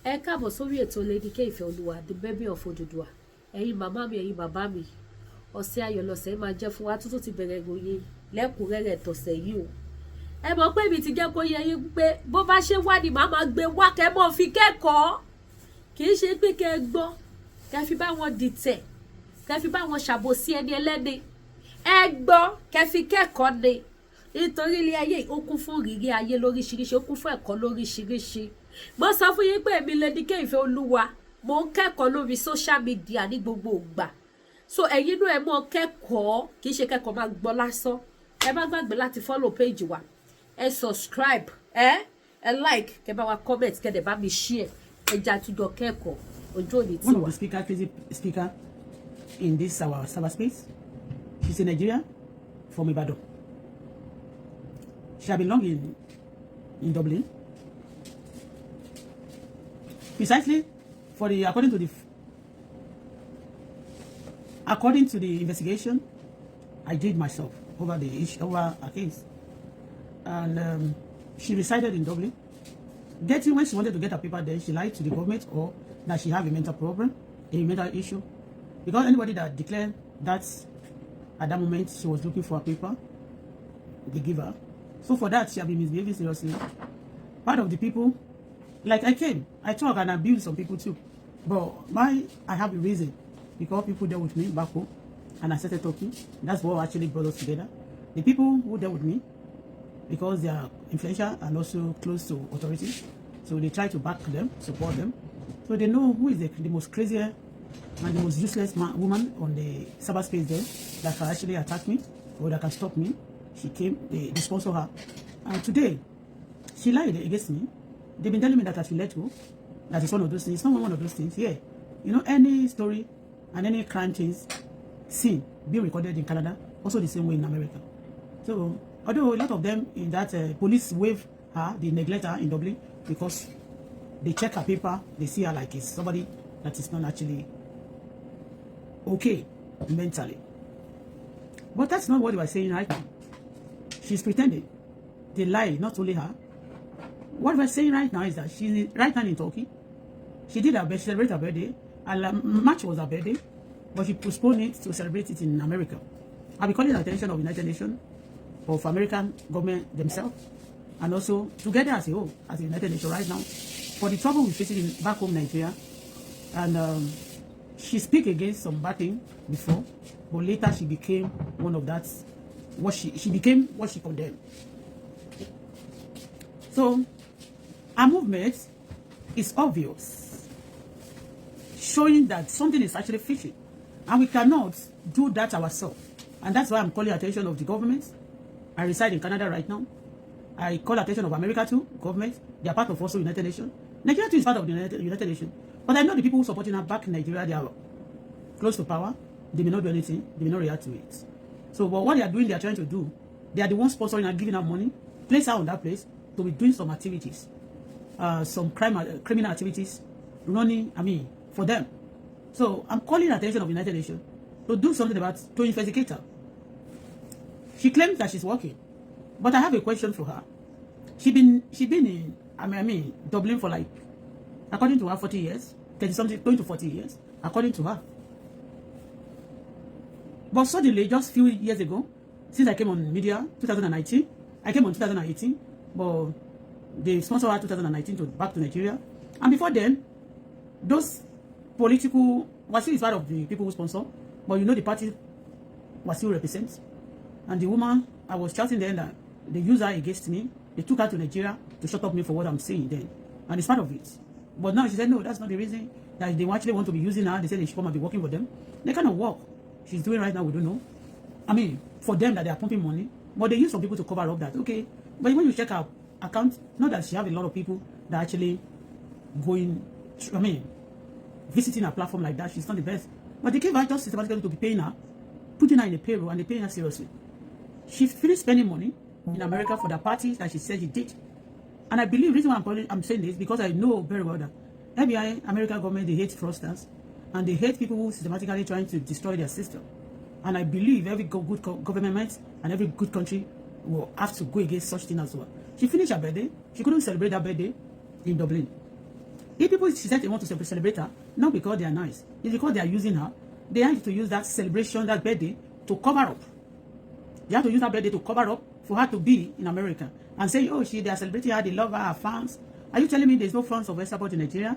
Ẹ káàbọ̀ sórí ètò Lady K Ìfẹ́olúwa the baby of Odùduwà. Ẹ̀yin màmá mi, ẹ̀yin bàbá mi, ọ̀sẹ̀ ayọ̀ lọ̀sẹ̀ máa jẹ́ fún wa tuntun ti bẹ̀rẹ̀ ìròyìn lẹ́kùnrẹ́rẹ́ tọ̀sẹ̀ yìí o. Ẹ mọ̀ pé mi ti jẹ́ kó yẹ yín pé bó bá ṣe wá ni màá máa gbé wá kẹ́ mọ́ fi kẹ́kọ̀ọ́. Kì í ṣe pé kẹ́ ẹ gbọ́ kẹ́ fi bá wọn dìtẹ̀ kẹ́ fi bá wọn ṣàbòsí ẹni ẹlẹ́ni. Ẹ gbọ́ kẹ́ fi kẹ́kọ̀ọ́ ni nítorí ilé ayé ó kún fún ìrírí ayé lóríṣiríṣi, ó kún fún ẹ̀kọ́ lóríṣiríṣi. Mo sọ fún yín pé èmi Lady K Ìfẹ́olúwa mo ń kẹ́kọ̀ọ́ lórí social media ní gbogbo ìgbà. So ẹ̀yin náà ẹ mọ̀ kẹ́kọ̀ọ́, kì í ṣe kẹ́kọ̀ọ́ máa gbọ́ lásán. Ẹ má gbàgbé láti follow page wa, ẹ subscribe, ẹ like, kẹ́ bá wa comment, kẹ́ dẹ̀ bá mi share, ẹ jẹ́ àtújọ kẹ́kọ̀ọ́ ojú òní tiwa. One of the speaker in this our cyberspace, she's in Nigeria from Ibadan. She has been long in Dublin. Precisely for the according to the investigation I did myself over a case, and she resided in Dublin. When she wanted to get her paper there, she lied to the government or that she have a mental problem, a mental issue, because anybody that declared that at that moment she was looking for a paper, they give her. So for that, she have been misbehaving seriously. Part of the people, like I talk and abuse some people too. But I have a reason, because people dealt with me back home and I started talking. That's what actually brought us together. The people who dealt with me, because they are influential and also close to authorities, so they try to back them, support them. So they know who is the most crazier and the most useless woman on the cyberspace there that can actually attack me or that can stop me. She came, they sponsor her. And today, she lied against me. They've been telling me that I should let go. That is one of those things. It's not one of those things. Yeah. You know, any story and any crime things seen being recorded in Canada, also the same way in America. So, although a lot of them in that police wave her, they neglect her in Dublin because they check her paper, they see her like it's somebody that is not actually okay mentally. But that's not what we are saying right now. She's pretending. They lie, not only her. What we're saying right now is that she's right now in Turkey. She did her best, celebrate her birthday. March was her birthday, but she postponed it to celebrate it in America. I'll be calling the attention of United Nations, of American government themselves, and also together as a whole, as a United Nations right now, for the trouble we faced in back home Nigeria. And she speak against some bad thing before, but later she became one of that. She became what she condemned. So our movement is obvious, showing that something is actually fishy, and we cannot do that ourselves. And that's why I'm calling attention of the government. I reside in Canada right now. I call attention of America too, government. They are part of also United Nations. Nigeria too is part of the United Nations. But I know the people who supporting her back in Nigeria, they are close to power. They may not do anything. They may not react to it. So, but what they are doing, they are trying to do. They are the ones sponsoring and giving her money, place her on that place to be doing some activities, some criminal activities, running, for them. So I'm calling attention of the United Nations to do something to investigate her. She claims that she's working, but I have a question for her. She been in Dublin for like, according to her, 40 years, 30 something, going to 40 years, according to her. But suddenly, just a few years ago, since I came on media, 2019, I came on 2018, but they sponsored her 2019 back to Nigeria. And before then, those political, Wasiu is part of the people who sponsor, but you know the party Wasiu represents. And the woman, I was shouting then that they used her against me. They took her to Nigeria to shut up me for what I'm saying then. And it's part of it. But now she said, no, that's not the reason that they actually want to be using her. They said they should come and be working for them. They kind of work she's doing right now, we don't know. For them that they are pumping money, but they use some people to cover up that. Okay, but when you check her account, not that she have a lot of people that actually going, visiting her platform like that. She's not the best, but they gave her just systematically to be paying her, putting her in a payroll, and they paying her seriously. She finished spending money in America for the parties that she said she did, and I believe the reason why I'm saying this because I know very well that FBI, American government, they hate fraudsters. And they hate people who systematically trying to destroy their system. And I believe every good government and every good country will have to go against such thing as well. She finished her birthday. She couldn't celebrate her birthday in Dublin. If people, she said they want to celebrate her, not because they are nice. It's because they are using her. They have to use that celebration, that birthday, to cover up. They have to use that birthday to cover up for her to be in America. And say, oh, they are celebrating her, they love her fans. Are you telling me there's no fans of Esabod in Nigeria?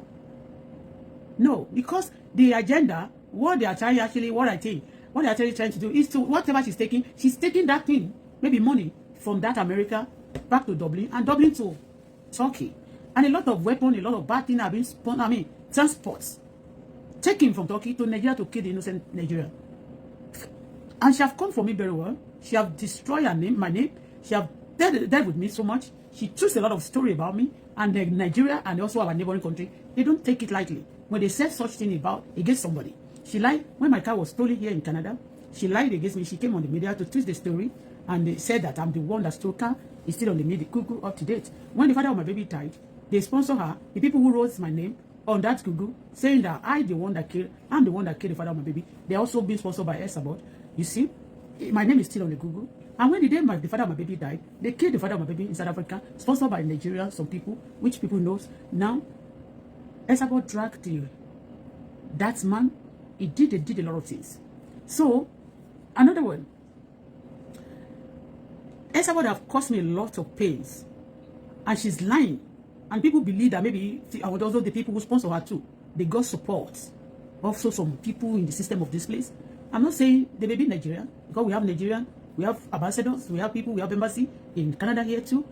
No, because the agenda, what they are trying actually, what they are actually trying to do is to, whatever she's taking that thing, maybe money from that America back to Dublin and Dublin to Turkey. And a lot of weapons, a lot of bad things have been transports taken from Turkey to Nigeria to kill the innocent Nigeria. And she have come for me very well. She have destroyed her name, my name. She have dealt with me so much. She chose a lot of story about me. And Nigeria and also our neighboring country, they don't take it lightly. When they said such thing against somebody. She lied when my car was stolen here in Canada. She lied against me. She came on the media to twist the story. And they said that I'm the one that stole car. It's still on the media, Google up to date. When the father of my baby died, they sponsor her. The people who wrote my name on that Google, saying that I'm the one that killed the father of my baby. They're also being sponsored by Esabod. You see, my name is still on the Google. And when the father of my baby died, they killed the father of my baby in South Africa, sponsored by Nigeria, some people, which people knows. Now, Esabod dragged that man. They did a lot of things. So, another one. Esabod have caused me a lot of pains. And she's lying. And people believe that maybe, also the people who sponsor her too, they got support. Also some people in the system of this place. I'm not saying they may be Nigerian, because we have Nigerian, we have ambassadors, we have people, we have embassy in Canada here too.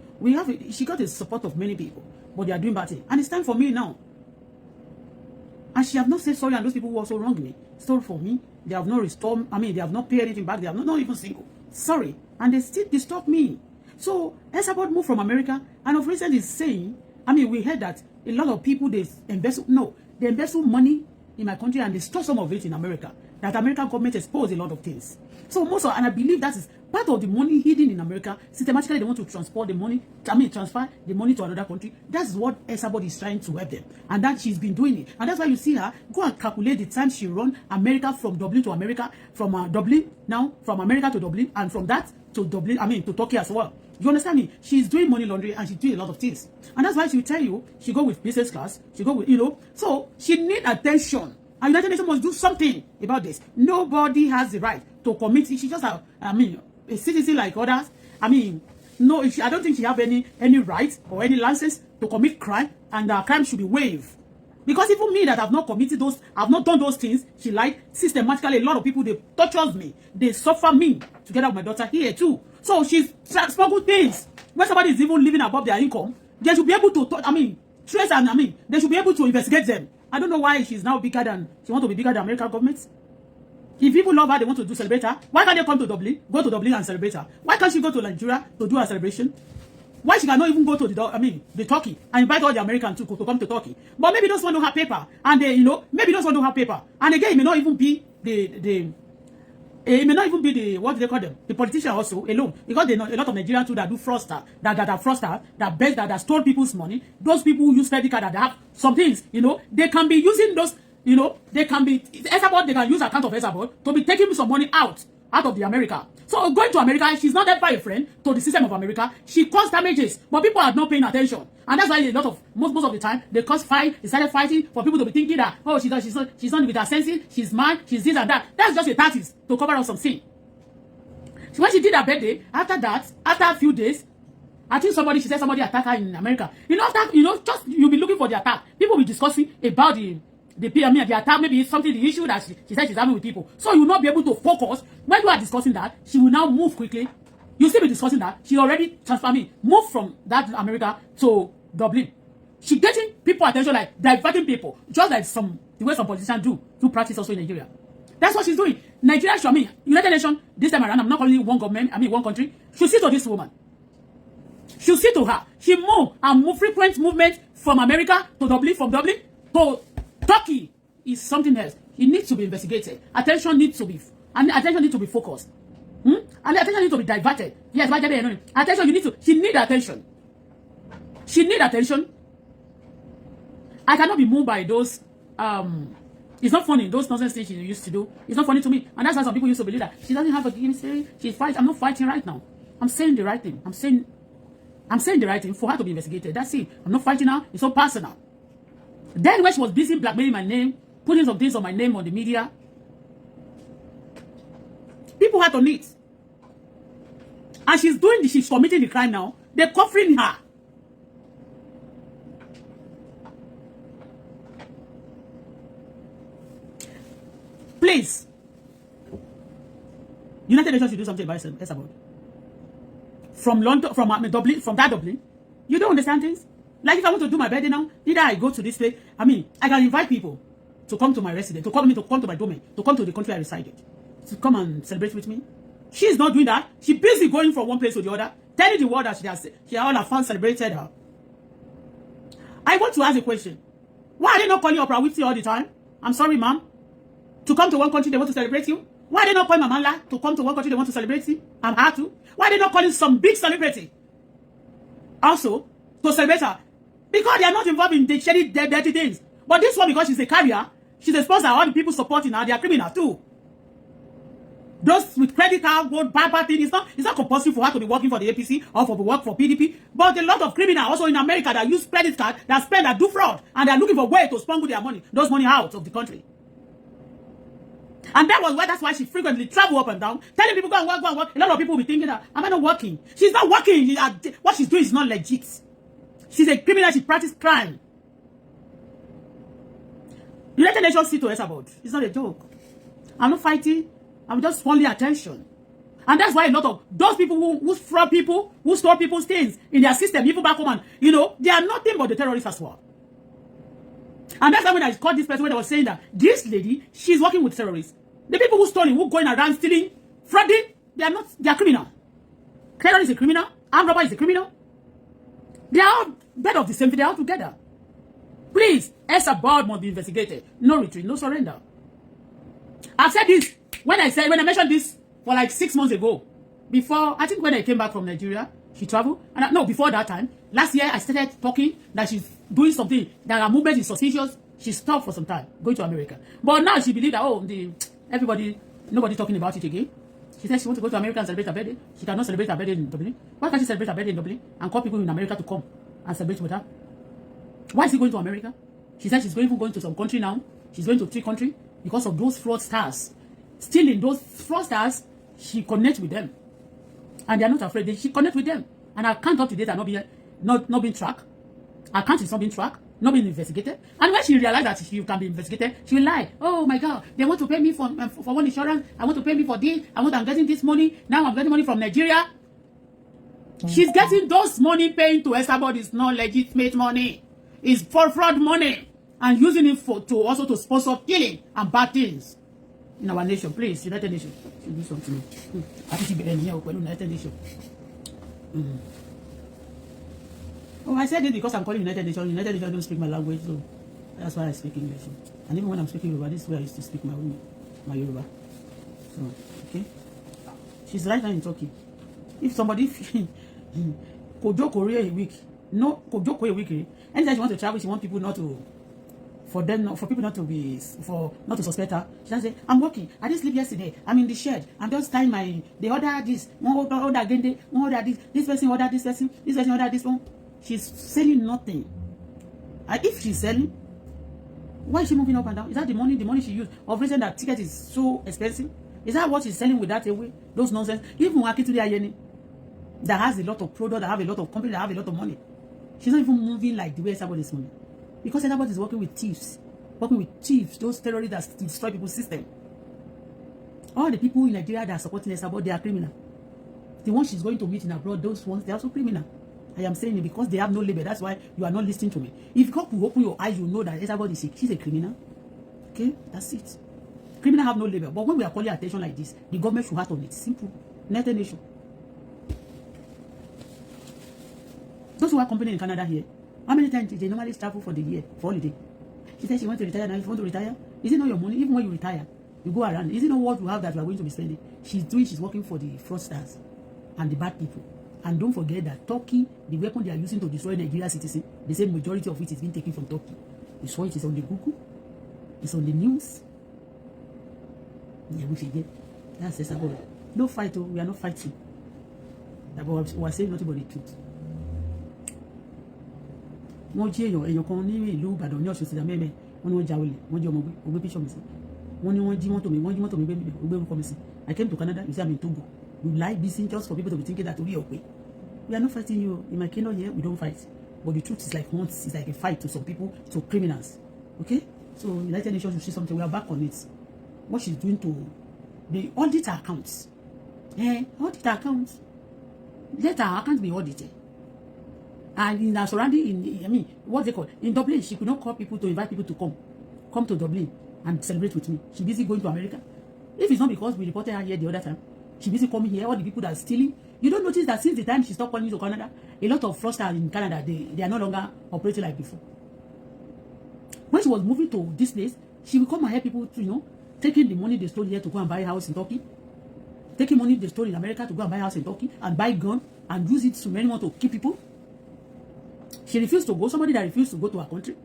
She got the support of many people, but they are doing bad things. And it's time for me now. And she have not said sorry, and those people who also wronged me, stole from me, they have not restored, they have not paid anything back, they have not even single. Sorry. And they still disturb me. So, Esabod moved from America, and of recent is saying, we heard that a lot of people, they invest money in my country, and they store some of it in America. That American government exposed a lot of things. So and I believe that is part of the money hidden in America. Systematically, they want to transfer the money to another country. That's what Esabod is trying to help them. And that she's been doing it. And that's why you see her go and calculate the time she run America from Dublin to America, from Dublin, now from America to Dublin, and from that to Dublin, to Turkey as well. You understand me? She's doing money laundering, and she's doing a lot of things. And that's why she will tell you, she go with business class, she go with, so she need attention. And United Nations must do something about this. Nobody has the right to commit. She just a citizen like others. No, I don't think she have any right or any license to commit crime, and crime should be waived. Because even me that have not committed those, have not done those things, she lied systematically. A lot of people, they torture me, they suffer me together with my daughter here too. So she's smuggled things. When somebody is even living above their income, they should be able to, trace and they should be able to investigate them. I don't know why she's now bigger than, she wants to be bigger than American government. If people love her, they want to do celebrate her. Why can't they come to Dublin, go to Dublin and celebrate her? Why can't she go to Nigeria to do her celebration? Why she cannot even go to the Turkey and invite all the Americans to come to Turkey? But maybe those one don't have paper, and they, maybe those one don't have paper. And again, it may not even be it may not even be the, what do they call them? The politician also alone, because they know a lot of Nigerians too that do fraudster, that stole people's money. Those people who use credit card that have some things, they can be using those, they can be Esabod, they can use account of Esabod to be taking some money out of the America. So going to America, she's not that by a friend to the system of America. She caused damages, but people are not paying attention. And that's why a lot of, most of the time, they started fighting for people to be thinking that, oh, she's not with her senses, she's mad, she's this and that. That's just a tactics to cover up some sin. So when she did her birthday, after a few days, I think she said somebody attacked her in America. Just you'll be looking for the attack. People will be discussing about the attack, maybe it's something, the issue that she said she's having with people. So you will not be able to focus. When you are discussing that, she will now move quickly. You still be discussing that. She already moved from that America to Dublin. She getting people attention, like diverting people, just like the way some politicians do practice also in Nigeria. That's what she's doing. Nigeria, United Nations, this time around, I'm not calling one government, one country, should see to this woman. She'll see to her. She frequent movement from America to Dublin, from Dublin to Turkey is something else. It needs to be investigated. Attention needs to be focused. And the attention needs to be diverted. Yes, attention, she need attention. She need attention. I cannot be moved by those, it's not funny, those nonsense things she used to do. It's not funny to me. And that's why some people used to believe that she doesn't have a history. She fights. I'm not fighting right now. I'm saying the right thing. I'm saying the right thing for her to be investigated. That's it. I'm not fighting her. It's so personal. Then when she was busy blackmailing my name, putting some things on my name on the media, people had on it. And she's committing the crime now. They're covering her. Please. United Nations should do something about Esabod. From London, from Dublin, from that Dublin, you don't understand things. Like if I want to do my birthday now, either I go to this place. I mean, I can invite people to come to my residence, to come to my domain, to come to the country I resided, to come and celebrate with me. She's not doing that. She's busy going from one place to the other, telling the world that she all her fans celebrated her. I want to ask a question. Why are they not calling Oprah Winfrey all the time? I'm sorry, ma'am. To come to one country, they want to celebrate you. Why are they not calling Mamala to come to one country, they want to celebrate you? I'm her too. Why are they not calling some big celebrity also to celebrate her? Because they are not involved in the shady, dirty things. But this one, because she's a carrier, she's a sponsor, all the people supporting her, they are criminal too. Those with credit card, gold, bad thing, it's not compulsory for her to be working for the APC or for work for PDP. But a lot of criminals also in America that use credit card, that spend, that do fraud, and they're looking for ways to smuggle their money, those money out of the country. And that's why she frequently travel up and down, telling people go and work, go and work. A lot of people will be thinking that, am I not working? She's not working. What she's doing is not legit. She's a criminal. She practices crime. United Nations see to Esabod. It's not a joke. I'm not fighting. I'm just wanting attention. And that's why a lot of those people who fraud people, who store people's things in their system, even back home, and, they are nothing but the terrorists as well. And that's why when I called this person, when I was saying that this lady, she's working with terrorists. The people who stealing, who going around stealing, frauding, they are criminal. Terrorist is a criminal. Armed robber is a criminal. They are all bed of the same thing. They are all together. Please, Esabod must be investigated. No retreat, no surrender. I've said this when I mentioned this for like 6 months ago. Before, I think when I came back from Nigeria, she traveled. And before that time, last year I started talking that she's doing something, that her movement is suspicious. She stopped for some time, going to America. But now she believes that, nobody talking about it again. She said she wants to go to America and celebrate her birthday. She cannot celebrate her birthday in Dublin. Why can't she celebrate her birthday in Dublin and call people in America to come and celebrate with her? Why is she going to America? She said she's going to some country now. She's going to 3 countries because of those fraudsters. Still in those fraudsters, she connects with them. And they are not afraid. She connects with them. And her account up to date are not being tracked. Her account is not being tracked, not being investigated. And when she realized that she can be investigated, she will lie. Oh my God, they want to pay me for one insurance. I want to pay me for this. I'm getting this money. Now I'm getting money from Nigeria. She's getting those money paying to Esabod is not legitimate money. It's for fraud money. And using it also to sponsor killing and bad things in our nation. Please, United Nations should do something. I think she be here with United Nations. Oh, I said it because I'm calling United Nations. United Nations don't speak my language, so that's why I speak English. And even when I'm speaking Yoruba, this is where I used to speak my Yoruba. So, okay. She's right now in Turkey. If somebody Kojo Korea a week, no Kojo Korea a week. Anytime she wants to travel, she wants people not to, for people not to suspect her. She doesn't say, I'm working. I didn't sleep yesterday. I'm in the shed. I'm just tying they order this. One order again. One order this. This person order this person. This person order this one. She's selling nothing. And if she's selling, why is she moving up and down? Is that the money she used? Of reason that ticket is so expensive? Is that what she's selling with that away? Those nonsense. Even Akituli Ayeni, that has a lot of product, that have a lot of company, that have a lot of money. She's not even moving like the way Esabod is moving. Because Esabod is working with thieves. Those terrorists that destroy people's system. All the people in Nigeria that are supporting Esabod, they are criminal. The ones she's going to meet in abroad, those ones, they are also criminal. I am saying it because they have no label. That's why you are not listening to me. If you come to open your eyes, you know that Esabod she's a criminal. Okay? That's it. Criminal have no label. But when we are calling attention like this, the government should have on it. Simple. United Nations. Those who are company in Canada here, how many times did they normally travel for the year, for holiday? She said she wants to retire now. If you want to retire, is it not your money? Even when you retire, you go around. Is it not what you have that you are going to be spending? She's working for the fraudsters and the bad people. And don't forget that Turkey, the weapon they are using to destroy Nigeria citizens, the same majority of it is being taken from Turkey. You saw it is on the Google. It's on the news. Yeah, we forget. That's Esabod. No fight, we are not fighting. But we are saying nothing but the truth. wọ́n jí èèyàn kan ní ìlú Ìbàdàn ní Ọ̀ṣun sídà mẹ́mẹ́ wọ́n ní wọ́n ja olè wọ́n jí ọmọ gbé píṣọ̀ mi sí wọ́n ní wọ́n jí mọ́tò mi gbé orúkọ mi sí I came to Canada you say I'm in Togo you like busy just for people to be thinking that orí ọ̀pẹ we are not fighting you in my kingdom here we don't fight but the truth is like once it's like a fight to some people to criminals okay so United Nations should say something we are back on it what she's doing to the audit her accounts audit her accounts let her account be audited and in her surrounding what they call in Dublin she could not call people to invite people to come to Dublin and celebrate with me she busy going to America if it's not because we reported her here the other time she busy coming here all the people that are stealing you don't notice that since the time she stopped coming to Canada a lot of fraudsters in Canada they are no longer operating like before when she was moving to this place she will come and help people to taking the money they stole here to go and buy a house in Turkey taking money they stole in America to go and buy a house in Turkey and buy gun and use it to many more to kill people. She refused to go. Somebody that refused to go to her country.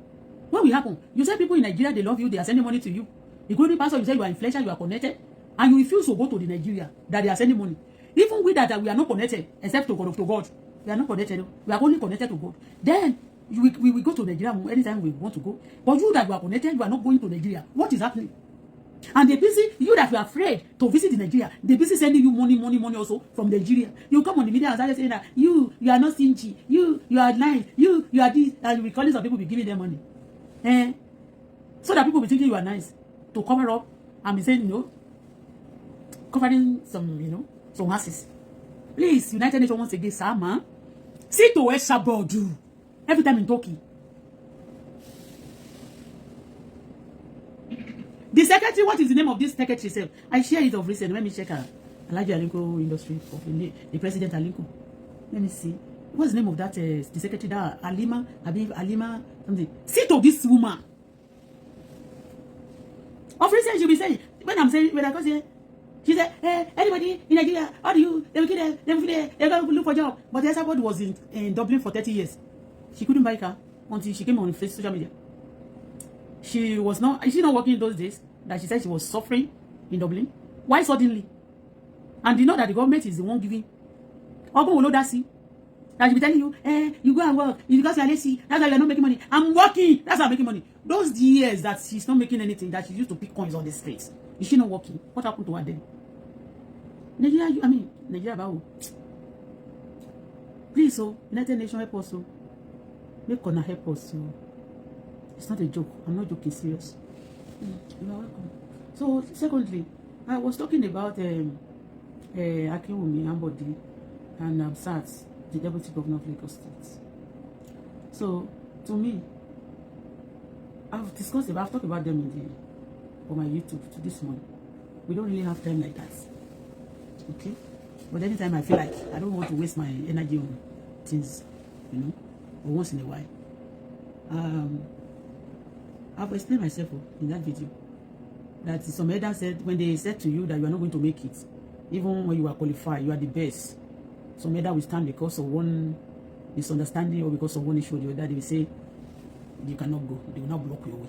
What will happen? You say people in Nigeria, they love you, they are sending money to you. Including pastor, you say you are influential, you are connected, and you refuse to go to the Nigeria that they are sending money. Even with that we are not connected, except to God. We are not connected. We are only connected to God. Then we will go to Nigeria anytime we want to go. But you that you are connected, you are not going to Nigeria. What is happening? And they busy, you that you are afraid to visit Nigeria, they busy sending you money also from Nigeria. You come on the media and start saying that you are not stingy, you are nice, you are this, and you will calling some people be giving them money. So that people be thinking you are nice to cover up and be saying, covering some, some asses. Please, United Nations once again, Sama, see to Esabod every time in Turkey. The secretary, what is the name of this secretary self? I share it of recent. Let me check her. Alhaji Aliko Industry of the President Aliko. Let me see. What's the name of that? The secretary that Alima, Habib, Alima, something. See to this woman. Of recent, she'll be saying, when I go here, she said, hey, anybody in Nigeria, how do you? They will kill them, they're going to look for a job. But Esabod was in Dublin for 30 years. She couldn't buy a car until she came on social media. She was not, is she not working in those days that she said she was suffering in Dublin? Why suddenly? And you know that the government is the one giving. Ogo will know that see. That she be telling you, you go and work. Because you are lazy. That's why you are not making money. I'm working. That's why I'm making money. Those years that she's not making anything, that she used to pick coins on the streets. Is she not working? What happened to her then? Nigeria about. Please, United Nations help us. Make Kona help us. It's not a joke. I'm not joking, serious. You are welcome. So, secondly, I was talking about Akinwumi Ambode and Absat, the Deputy Governor of Lagos State. So, to me, I've talked about them on my YouTube to this morning. We don't really have time like that. Okay? But anytime I feel like I don't want to waste my energy on things, or once in a while. I've explained myself in that video that some elders said when they said to you that you are not going to make it, even when you are qualified, you are the best. Some elder will stand because of one misunderstanding or because of one issue or the other. They will say you cannot go. They will not block your way.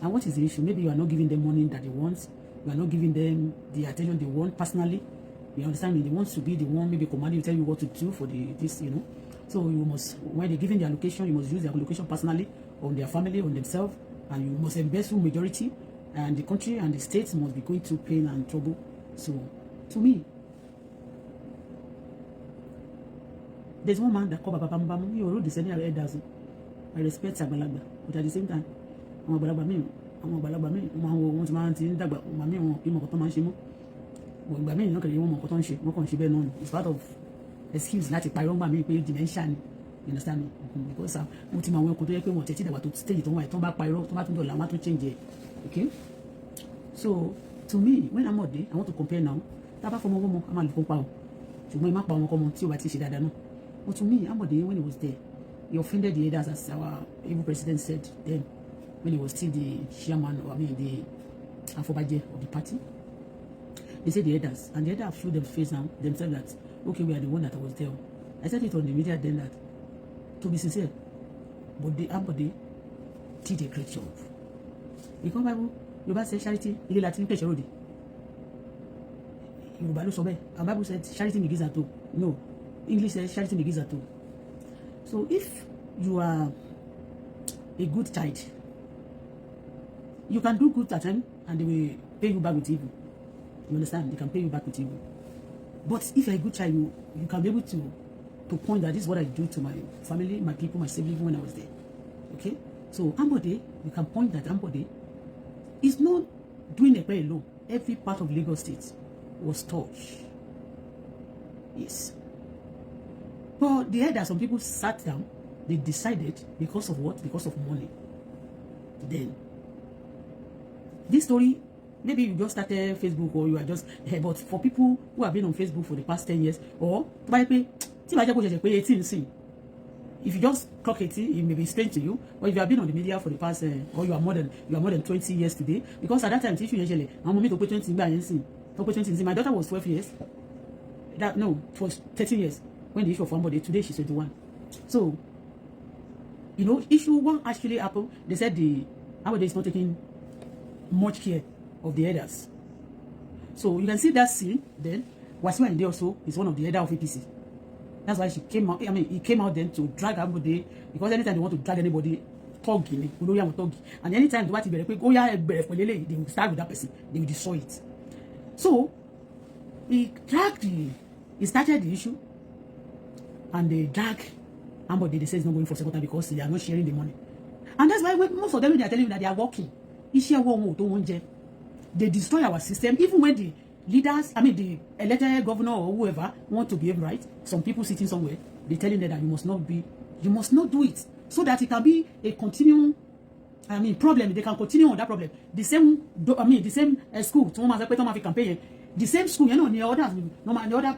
And what is the issue? Maybe you are not giving them money that they want. You are not giving them the attention they want personally. You understand me? They want to be the one maybe commanding you, tell you what to do for this. So you must, when they're giving their allocation, you must use their allocation personally on their family, on themselves, and you must invest through majority, and the country and the states must be going through pain and trouble. So, to me, there's one man that called Baba Bambam. You already descending our elders. I respect Sabalagba, but at the same time, I'm a Balagba me, want to man in Dagba, Mammy, Mokotoman When Bami not going to want to work on Shibe. It's part of excuse not to buy wrong by me, dimension. You understand me? Because ultima when could you want to stay it on my tomb back by road, tomato, Lama to change it. Okay? So, to me, when I'm out there, I want to compare now. Taba from a woman, I'm a little power. To my map, I'm going to what she did. But to me, I'm out there when he was there. He offended the elders, as our evil president said then, when he was still the chairman, the Afobaje of the party. They said the elders, and the elders showed them face now, themselves that, okay, we are the one that was there. I said it on the media then that, to be sincere, but the Ambode did a great job. Because Bible, Yoruba said charity, il est Latin pêche rodi. Yoruba ló sọ bẹ́ẹ̀, and Bible said charity begins at home. No, English says charity begins at home. So if you are a good child, you can do good at time and they will pay you back with evil. You understand? They can pay you back with evil. But if you're a good child, you can be able to point that this is what I do to my family, my people, my siblings when I was there. Okay? So Ambode, you can point that Ambode is not doing a very alone. Every part of Lagos State was touched. Yes. But the that some people sat down, they decided because of what? Because of money. Then this story, maybe you just started Facebook or you are just but for people who have been on Facebook for the past 10 years, or if you just clock 18, it may be strange to you. Or if you have been on the media for the past or you are more than 20 years today, because at that time if you usually my daughter was 12 years. It was 13 years when the issue of Ambode. Today she's 21. So issue one actually happened. They said the Ambode is not taking much care of the elders. So you can see that scene then. Wasiu Ayinde also is one of the elders of APC. That's why she came out. He came out then to drag Ambode, because anytime they want to drag anybody, talking, and anytime they want to be they will start with that person. They will destroy it. So he started the issue, and they drag Ambode. They say it's not going for second time because they are not sharing the money. And that's why most of them, they are telling you that they are working. They destroy our system. Even when the leaders, the elected governor or whoever want to behave right, some people sitting somewhere, they telling them that you must not do it, so that it can be a continuing problem. They can continue on that problem. The same school, campaign. The same school, the other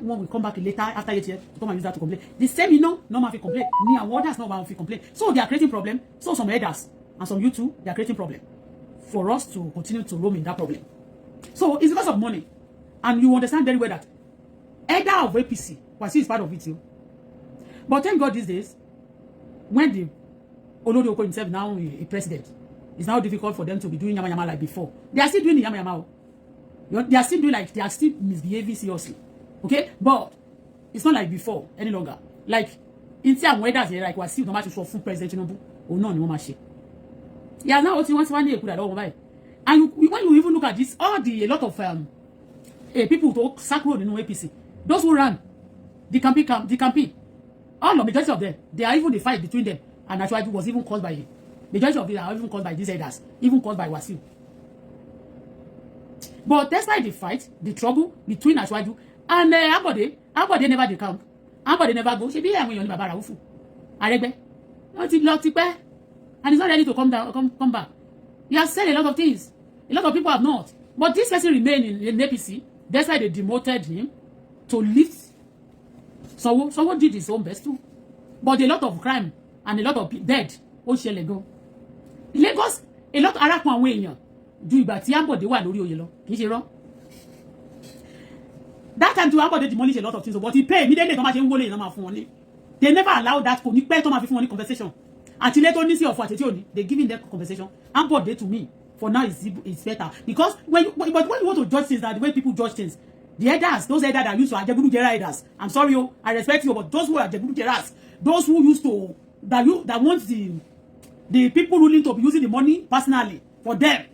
one will come back later after 8 years to come and use that to complain. The same, no man will complain. Others no man will complain. So they are creating problem. So some elders and some you too, they are creating problem for us to continue to roam in that problem. So it's because of money. And you understand very well that elder of APC, Wasiu is part of it too. But thank God these days, when the Olori Oko himself now a president, it's now difficult for them to be doing yama yama like before. They are still doing the yama yama. They are still doing they are still misbehaving seriously. Okay? But it's not like before any longer. Like in some weathers here, like Wasiu no matter for full president Tinubu, or no one share. Yeah, now what you want one day could have done. And when you even look at this, a lot of people who sack road in APC, those who ran the campaign, all the majority of them, they are even the fight between them, and actually it was even caused by majority of them are even caused by these elders, even caused by Wasiu. But despite the fight, the trouble between Ashwaju and Ambode never dey camp. Ambode never go. She be here when you Baba Raufu. Aregbe. And he's not ready to come back. He has said a lot of things. A lot of people have not. But this person remained in APC. That's why they demoted him to lift. Someone did his own best too. But a lot of crime and a lot of dead. Lagos, a lot of Arakwan way. Do ìgbà tí Ambode wà lórí oyè lọ. Kì í ṣe rọ́. That time to Ambode demolish a lot of things. But he pay immediately. They never allow that. Conversation. Until later on, they giving them compensation. Ambode to me for now is better, because when you want to judge things, that the way people judge things, the elders, those elders that used to Ajegudu Jera elders, I'm sorry, I respect you, but those who are Ajegudu Jeras, those who used to that want the people ruling to be using the money personally for them,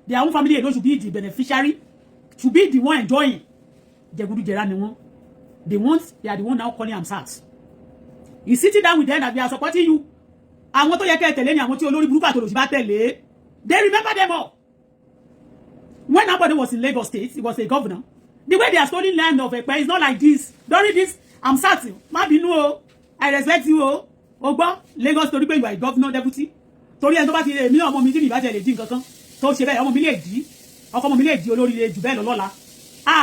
their own family alone should be the beneficiary, should be the one enjoying. Ajegudu Jera they are the one now calling themselves. He's sitting down with them that we are supporting you. I want to hear tell any àwọn tí olórí burúkú àti olóṣì tẹ̀lé. They remember them all. When Ambode was in Lagos State, he was a governor. The way they are stolen land of Ekpe is not like this. During this, I'm certain. Ma bínú o. I respect you o. Ogbo, Lagos torí pé you are a governor deputy. Torí ẹni tó bá ti èmi ọmọ mi tí mi bá tẹ̀lé dín nǹkan kan. Tó ṣe bẹ́ẹ̀ ọmọ mi lè di. Ọkọ ọmọ mi lè di olórí le jù bẹ́ẹ̀ lọ lọ́la.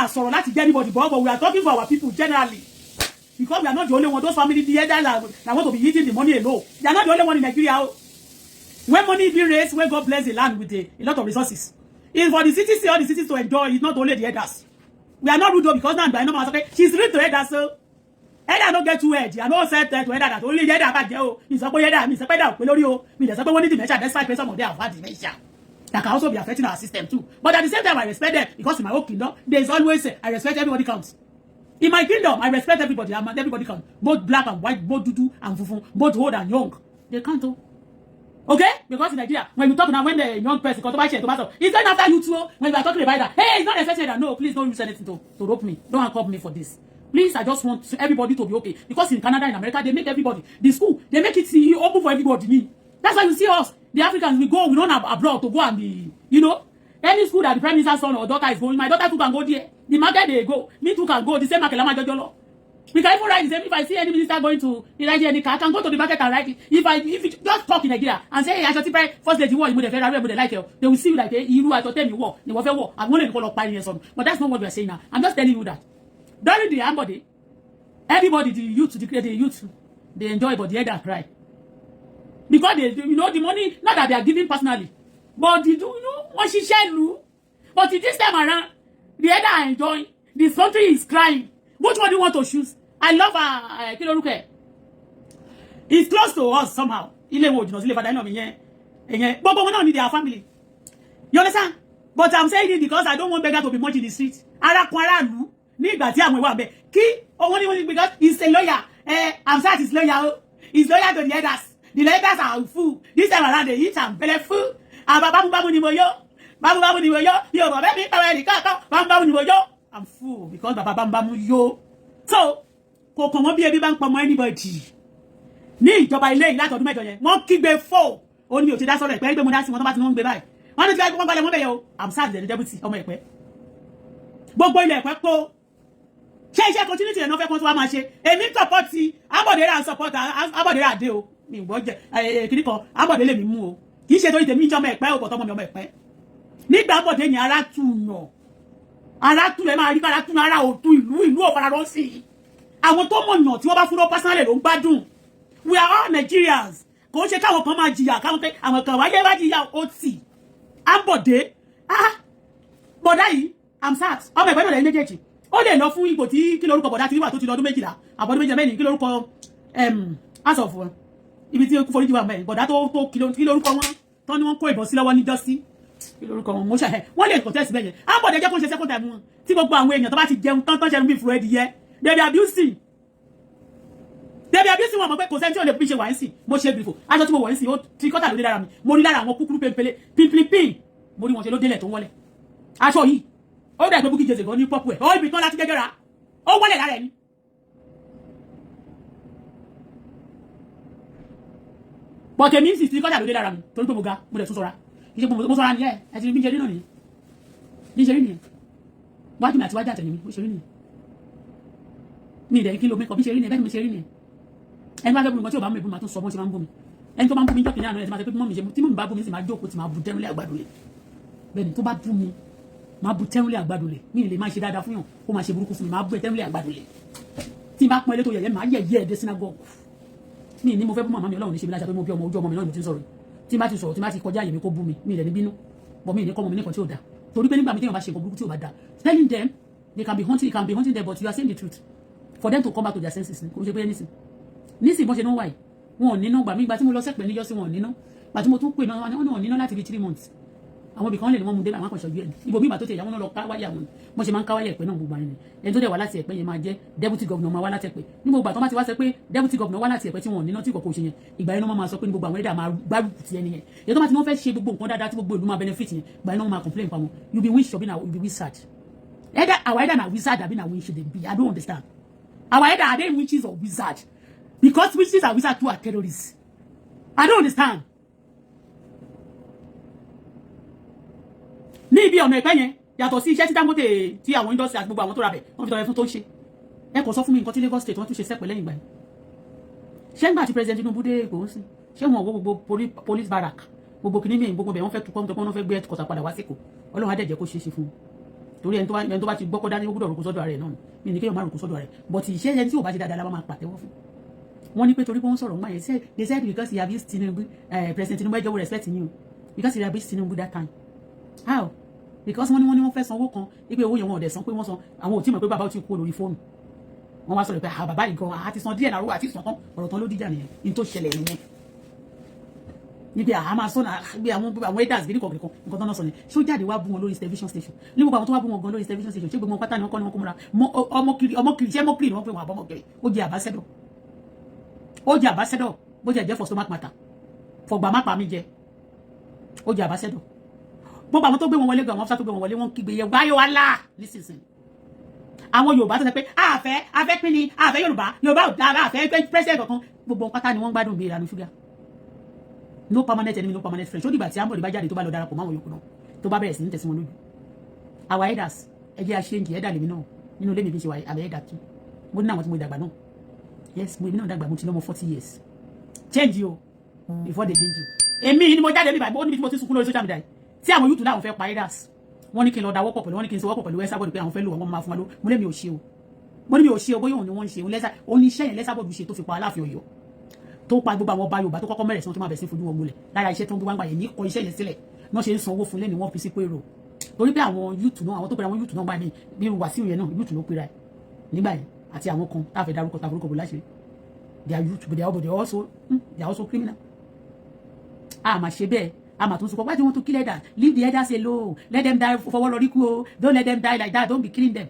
Sọ̀rọ̀ láti jẹ́ anybody, but we are talking for our people generally. Because we are not the only one. Those families, the elders that want to be eating the money alone. They are not the only one in Nigeria. When money is being raised, when God bless the land with a lot of resources, it's for the cities, all the cities to enjoy. It's not only the elders. We are not rude though, because now I know my okay. She's rude to elders, so elder don't get too edgy. I know said that to elder that only the elder bad girl. He's a boy elder. He's a boy elder. There's a boy wanting dementia. That's why some of them have had dementia. That can also be affecting our system too. But at the same time, I respect them, because in my own kingdom, there's always I respect everybody counts. In my kingdom, I respect everybody. Everybody counts. Both black and white, both dudu and fufu, both old and young. They can't do. Okay? Because in Nigeria, when you talk now, when the young person comes to share tomato, he's going after you too. When you are talking about that, hey, it's not necessary that no, please don't use anything to rope me. Don't handcuff me for this. Please, I just want everybody to be okay. Because in Canada, in America, they make everybody, the school, they make it open for everybody. Me. That's why you see us, the Africans, we don't have abroad to go and be, you know, any school that the prime minister's son or daughter is going, my daughter too can go there. The market they go, me too can go, the same market, we can even write the same. If I see any minister going to any car, I can go to the market and write it. If you just talk in Nigeria and say, hey, I should try first lady war, you would like it. They will see you like, hey, you are to tell me war. They will say war. I'm going to call up pioneer son. But that's not what we are saying now. I'm just telling you that. During the Ambody, everybody, the youth, they enjoy, but the elder cry. Because they, you know, the money, not that they are giving personally, but they do, you know, what she shared, but this time around, the elder are enjoying. This country is crying. Which one do you want to choose? I love her. It's close to us somehow. But we don't need their family. You understand? But I'm saying it because I don't want beggar to be much in the street. Because he's a lawyer. I'm sad he's lawyer. He's lawyer to the elders. The elders are full. This time around they eat and belly full. I'm full because Baba Bambamu yo. So, kò kàn wọ́n bí ebi bá ń pọmọ anybody. Ní ìjọba ilé yìí látọdún mẹ́jọ yẹn, wọ́n kígbe fò. Ó ní mi ò ti dá sọ̀rọ̀ ẹ̀pẹ́, gbé mo dá sí wọn tó bá ti wọ́n ń gbé báyìí. Wọ́n ní ti gbé wọ́n bẹ̀ yo. I'm sad the deputy ọmọ ẹ̀pẹ́. Gbogbo ilé ẹ̀pẹ́ kó. Ṣé iṣẹ́ continuity ẹ̀ náà fẹ́ kó tó wá máa ṣe. Èmi support Abọ̀dé support Abọ̀dé dé o. Mi gbọ́ jẹ kiri kan Abọ̀dé lè mi mú o. Kì í ṣe torí tèmi ìjọba ẹ̀pẹ́ o pọ̀ tọmọ mi ọmọ ẹ̀pẹ́. Nígbà Abọ̀dé ni ara tún yàn. Ara tún lè máa rí kára tún ara òtún ìlú ọ̀fara rọ́ sí. Àwọn tó mọ̀yàn tí wọ́n bá fún lọ personally ló ń gbádùn. We are all Nigerians. Kò ṣe káwọn kan máa jìyà káwọn pé àwọn kan wáyé bá jìyà ó tì. Ambode. Bọ̀dá yìí, I'm sad. Ọmọ ẹ̀gbẹ́ náà lẹ́yìn méjèèjì. Ó lè lọ fún ipò tí kí lórúkọ bọ̀dá tí wà tó ti lọ́dún 12. Àbọ̀dún 12 mẹ́rin kí lórúkọ asọ̀fù. Ibi tí foríjì wà mẹ́rin. Bọ̀dá tó kí lórúkọ wọn. Tán ni wọ́n kó ìbọn sí lọ́wọ́ ní jọ́sí. Kí lórúkọ wọn mo ṣe wọ́n lè contest bẹ́ẹ̀ yẹn. Ambode jẹ́ kó ṣe second time wọn. Tí gbogbo àwọn èèyàn tó bá ti jẹun tán ṣẹnu bí fúru ẹdìyẹ. They be abusing wọn mọ̀ pé kò sẹ́ni tí ò lè fi ṣe wà ń sìn mo ṣe bìfò aṣọ tí mo wọ̀ ń sìn ó ti kọ́tà lóde lára mi mo rí lára àwọn kúkúrú pépele pínpín mo rí wọn ṣe ló délẹ̀ tó wọlé aṣọ yìí ó dà pé Bukky Jesse gan ní pọ́pù ẹ̀ ó ibi tán láti gẹ́gẹ́ra ó wọlé lára ẹ̀ ni. bọ̀tẹ̀ mi sì ti kọ́tà lóde lára mi torí pé mo ga mo dẹ̀ tún sọra ìṣe mo sọra nìyẹn ẹ ti rí bí ṣe rí náà nìyẹn bí ṣe rí nìyẹn wájú mi àti wájú àtẹ̀yìn mi ó ṣe rí nìyẹn mi ìdẹ̀ kí ló mẹ́kọ̀ọ́ bí ṣe rí nìyẹn bẹ́ẹ̀ ni mo ṣe rí nìyẹn ẹni bá fẹ́ bú mi tí ò bá mú mi bú ma tó sọ bó ṣe máa ń bú mi ẹni tó máa ń bú mi jọ́kìnrin àná ẹ̀ tí máa ṣe pé mọ́ mi ṣe tí mọ́ mi bá bú mi sì máa jókòó tí máa bu tẹ́rùnlé àgbàdo lẹ̀ bẹ́ẹ̀ ni tó bá bú mi máa bu tẹ́rùnlé àgbàdo lẹ̀ mi lè máa ṣe dáadáa fún yàn kó máa ṣe burúkú fún mi máa bú tẹ́rùnlé àgbàdo lẹ̀ tí n bá pọn ilé tó yẹ̀yẹ́ máa yẹ̀yẹ́ ẹ̀dẹ́ synagogue mi ní mo fẹ́ bú màmá mi Ọlọ́run ní ṣe mi láṣà pé mo bí ọmọ ojú ọmọ mi náà mo ti ń sọ̀rọ̀ tí n bá ti sọ̀rọ̀ tí n bá ti kọjá àyè mi kó bú mi mi lè ní bínú bọ̀ mi ní kọ́ ọmọ mi nìkan tí ò da torí pé nígbà mi téèyàn bá ṣe nǹkan burúkú tí ò bá da telling them they can be hunting them but you are saying the truth for them to come back to their senses kò ṣe pé anything nísìnyí bọ́n ṣe náà wáyé wọn ò níná gbà mí gba tí mo lọ sẹ́pẹ̀ níjọ́sí wọn ò níná gbà tí mo tún pè náà wọn ò níná láti bí 3 months àwọn ibì kan lè ní wọn mú débà àwọn akọ̀ṣọ́jú ẹ̀ ibo mi ìgbà tó tẹ̀ ìyàwó náà lọ káwáyà wọn mo ṣe máa ń káwáyà ẹ̀pẹ́ náà gbogbo àyẹ̀nì ẹni tó dẹ̀ wá láti ẹ̀pẹ́ yẹn máa jẹ́ deputy governor máa wá láti ẹ̀pẹ́ ní gbogbo àtọ́ bá ti wá sọ pé deputy governor wá láti ẹ̀pẹ́ tí wọn ò níná tí kòkó ṣe yẹn ìgbà yẹn náà máa sọ pé ní gbogbo àwọn ẹ̀dá máa gbárùkù ti ẹni yẹn èyí tó bá ti wọ́n fẹ́ ṣe gbogbo nǹkan dáadáa tí gbogbo ìlú máa benefit yẹn ìgbà yẹn náà máa complain pa wọn you be witch abi na you be wizard either na wizard abi na witch dem be I don't understand either are they witches or wizard because witches and wizards too are terrorists I don't understand. Ní ibi ọ̀nà ìpẹ́ yẹn yàtọ̀ sí iṣẹ́ tí Dangote tí àwọn industry àti gbogbo àwọn tó ra bẹ̀ wọ́n fi tọrẹ fún tó ń ṣe ẹ kò sọ fún mi nǹkan tí Lagos state wọ́n tún ṣe sẹ́pẹ̀ lẹ́yìn ìgbà yẹn ṣé nígbà tí president Tinubu dé Èkó sí ṣé wọn wo gbogbo police barrack gbogbo kìíní mi gbogbo bẹ̀ wọ́n fẹ́ tukọ́ wọ́n fẹ́ gbé ẹ̀kọ́ta padà wá síkò Ọlọ́run á dẹ̀ jẹ́ kó ṣe é ṣe fún un torí ẹni tó bá ti gbọ́kọ́ dání ó gbọ́dọ̀ rúkú sọ́dọ̀ rẹ̀ náà mi ní kéèyàn má rúkú sọ́dọ̀ rẹ̀ but iṣẹ́ ẹni tí ò bá ṣe dáadáa la máa pàtẹ́wọ́ fún wọ́n ní pé torí pé wọ́n sọ̀rọ̀ ńgbà yẹn they said because he abused Tinubu president Tinubu ẹjọ́ respect you because he abused Tinubu that time how because wọ́n fẹ́ sanwó kan ipe owó yẹn wọn ò dẹ̀ san pé wọ́n san àwọn ò tí mọ̀ pé bàbá ò tí kú lórí fóònù wọ́n wá sọ̀rọ̀ pé bàbá yìí gan àti san díẹ̀ náà àti san tán ọ̀rọ̀ tán ló dìjà nìyẹn ní tó ṣẹlẹ̀ nìyẹn níbi àhámà sọ́nà bí àwọn elders gidi kọ̀ọ̀kan nǹkan tán náà sọ ni ṣó jáde wá bú wọn lórí television station ní gbogbo àwọn tó wá bú wọn gan lórí television station ṣé gbogbo wọn pátá ni wọ́n kọ́ ni wọ́n kó múra ọmọkiri ṣé mọ́kiri ni wọ́n pè wọ́n àbọ́mọkiri ó jẹ́ ambassador bó jẹ́ jẹ́ for stomach matter fọgbà má pa mí jẹ ó jẹ́ àbáṣẹ́dọ̀ gbogbo àwọn tó gbé wọn wọlé gan àwọn afẹ́ tó gbé wọn wọlé wọn kígbe yẹ wáyé wá là nísinsìnyí àwọn Yorùbá tó sọ pé àfẹ́ pín ní àfẹ́ Yorùbá ò dára àfẹ́ president kankan gbogbo pátá ni wọ́n gbádùn bí ìlànà ṣúgà no permanent enemy no permanent friend ṣó dìgbà tí Ambode bá jáde tó bá lọ darapọ̀ máwọn yòókù náà tó bá bẹ̀rẹ̀ sí ní tẹ̀sí wọn lójú our elders ẹgbẹ́ aṣẹ́ǹjì ẹ̀dà lèmi náà nínú ilé mi bí ṣe wà àbẹ̀ ẹ̀dà tún mo ní àwọn tí mo dàgbà náà yes mo èmi náà dàgbà mo ti lọ́mọ 40 years change you before they change you èmi ni mo jáde níbàá ó níbi tí mo ti sunkún lórí social media tí àwọn youth láwọn fẹ́ pa elders wọ́n ní kí n lọ dáwọ́ pọ̀ pẹ̀lú wọ́n ní kí n sọ wọ́pọ̀ pẹ̀lú Esabod pé àwọn fẹ́ lò wọ́n máa fún wa ló mo lé mi ò ṣe o mo ní mi ò ṣe o bóyá òun ni wọ́n ń ṣe oníṣẹ́ yẹn Esabod ṣe tó fi pa Aláàfin Ọ̀yọ́ tó pa gbogbo àwọn ọba Yorùbá tó kọ́kọ́ mẹ́rẹ̀ sí wọn tó máa bẹ̀ sí fojú wọn múlẹ̀ lára iṣẹ́ tó ń gbé wá ń gbà yẹn ní kọ iṣẹ́ yẹn sílẹ̀ wọ́n ṣe ń san owó fún lẹ́ni wọ́n fi sí pérò torí pé àwọn youth náà àwọn tó pera àwọn youth náà gbà mí bí Wàsíù yẹn náà youth ló pera ẹ̀ nígbà yẹn àti àwọn kan tá a fẹ́ darúkọ tá a forúkọ bò láṣẹ they are youth but they are also criminal a máa ṣe bẹ́ẹ̀ a máa tún sọ why do you want to kill elders leave the elders alone let them die fọwọ́ lọ rí kú o don't let them die like that don't be killing them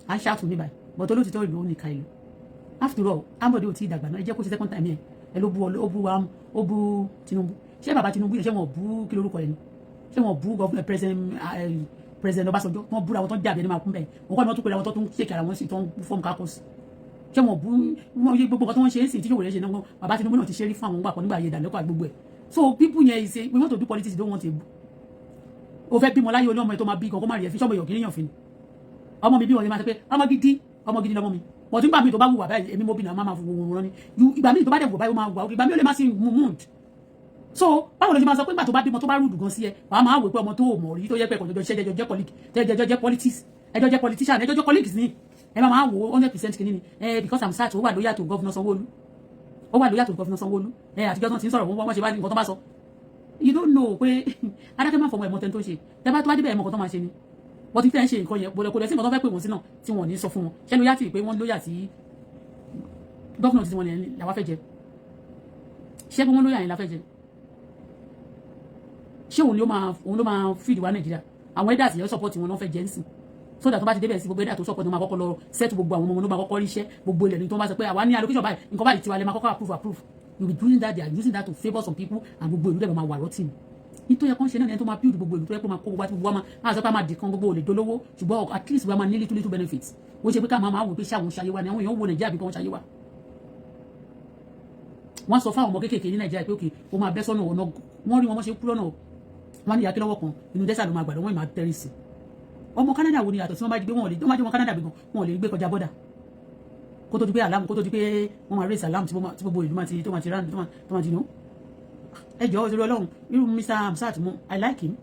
and shout to me by but olóòtítọ́ ìlú ó ní ká ìlú after all Ambode ò tí ì dàgbà náà ẹ jẹ́ kó ṣe second time yẹn ẹ ló bú Tinubu ṣé bàbá Tinubu yẹn ṣé wọn bú kí lórúkọ yẹn ṣé wọn bú governor president Ọbásanjọ́ wọn búra wọn tó ń jàbẹ ní máa kún bẹ́ẹ̀ wọn kọ́ ni wọ́n tún pèrè àwọn tó ń ṣèkì ara wọn sí tó ń fọ́ọ̀mù kákọ́sì ṣé wọn bú wọn yé gbogbo nǹkan tó ń ṣe é sì tí yóò rẹ̀ ṣe náà bàbá Tinubu náà ti ṣe rí fún àwọn gbà kan nígbà ayé ìdàlẹ́kọ̀ọ́ àgbègbè ẹ̀ so people yẹn say we want to do politics don't want to o fẹ́ bímọ láyé olóòmọ tó máa bí kankan má rí ẹ fi ṣọ́mọ yọ̀ kí níyàn fi ni ọmọ mi bí wọn ni máa sọ pé ọmọ gidi lọ́mọ mi but nígbà míì tó bá wù wà báyìí èmi mo bí náà máa fún wọn rán ni ìgbà míì tó bá dẹ̀ wù báyìí ó máa wà ìgbà míì ó lè má sí mood so báwo ló ṣe máa sọ pé nígbà tó bá bímọ tó bá rúdù gan sí ẹ wàá máa wò pé ọmọ tó ò mọ̀ rí tó yẹ pé ẹ̀kọ́ jọjọ jẹ́ colleague ẹjọ́ jẹ́ politics ẹjọ́ jẹ́ politician ẹjọ́ jẹ́ colleagues ni ẹ máa wò 100% kìíní ni because I'm sad ó wà lóyà tó governor Sanwó-Olú àtijọ́ tó ti ń sọ̀rọ̀ wọ́n ṣe wá ní nǹkan tó bá sọ you don't know pé adákẹ́ máa fọmọ ẹ̀mọ́ tẹ́ni tó ṣe tẹ́bá tó wá débẹ̀ ẹ̀mọ́ kan tó máa ṣe ni wọ́n ti fẹ́ ṣe nǹkan yẹn bọ̀dọ̀ kò lẹ́sìn nǹkan tó fẹ́ pè wọ́n sí náà tí wọ́n ní sọ fún wọn ṣé lóyà tí pé wọ́n lóyà tí gọ́fúnà tí wọ́n làwọn fẹ́ jẹ ṣé wọ́n lóyà yẹn la fẹ́ jẹ ṣé òun ló máa fìdí wa Nàìjíríà àwọn ẹ̀dá àti ìyẹn support wọn ló fẹ́ jẹ́ ń sìn so that tó bá ti débẹ̀ sí gbogbo ẹ̀dá tó support wọn máa kọ́kọ́ lọ set gbogbo àwọn ọmọ wọn ló máa kọ́kọ́ ríṣẹ́ gbogbo ilẹ̀ ní tó bá sọ pé àwa ní allocation báyìí nǹkan báyìí tiwa lè máa kọ́kọ́ approve you be doing that they are using that to favour some people and gbogbo ìlú dẹ̀ máa wà rọ́tì nítorí ẹ̀kọ́ ń ṣe náà ní ẹni tó máa build gbogbo ìlú tó yẹ kó máa kó gbogbo àti gbogbo wa máa sọ pé a máa dìkan gbogbo olè dolówó ṣùgbọ́n at least wa máa ní little benefits ó ṣe pé ká máa wò pé ṣáwọn ṣayé wa ni àwọn èèyàn wo Nàìjíríà bí kan ṣayé wa wọ́n sọ fáwọn ọmọ kéékèèké ní Nàìjíríà pé òkè ó máa bẹ́ sọ́nà ọ̀nà wọ́n rí wọn mọ́ ṣe kú lọ́nà wọn ní ìyá kí lọ́wọ́ kan inú dẹ́sà ló máa gbàdọ̀ wọ́n ì máa tẹ́rì sí ọmọ Canada wo ni yàtọ̀ tí wọ́n bá gbé wọn Canada gbé gan wọn ò lè gbé kọjá bọ́dà kó tó di pé alam kó tó di pé wọ́n máa raise alam tí gbogbo ìlú tó máa ti rán tó máa ti nù ẹjọ́ òṣèré Ọlọ́run irú Mr. Amsat mo I like him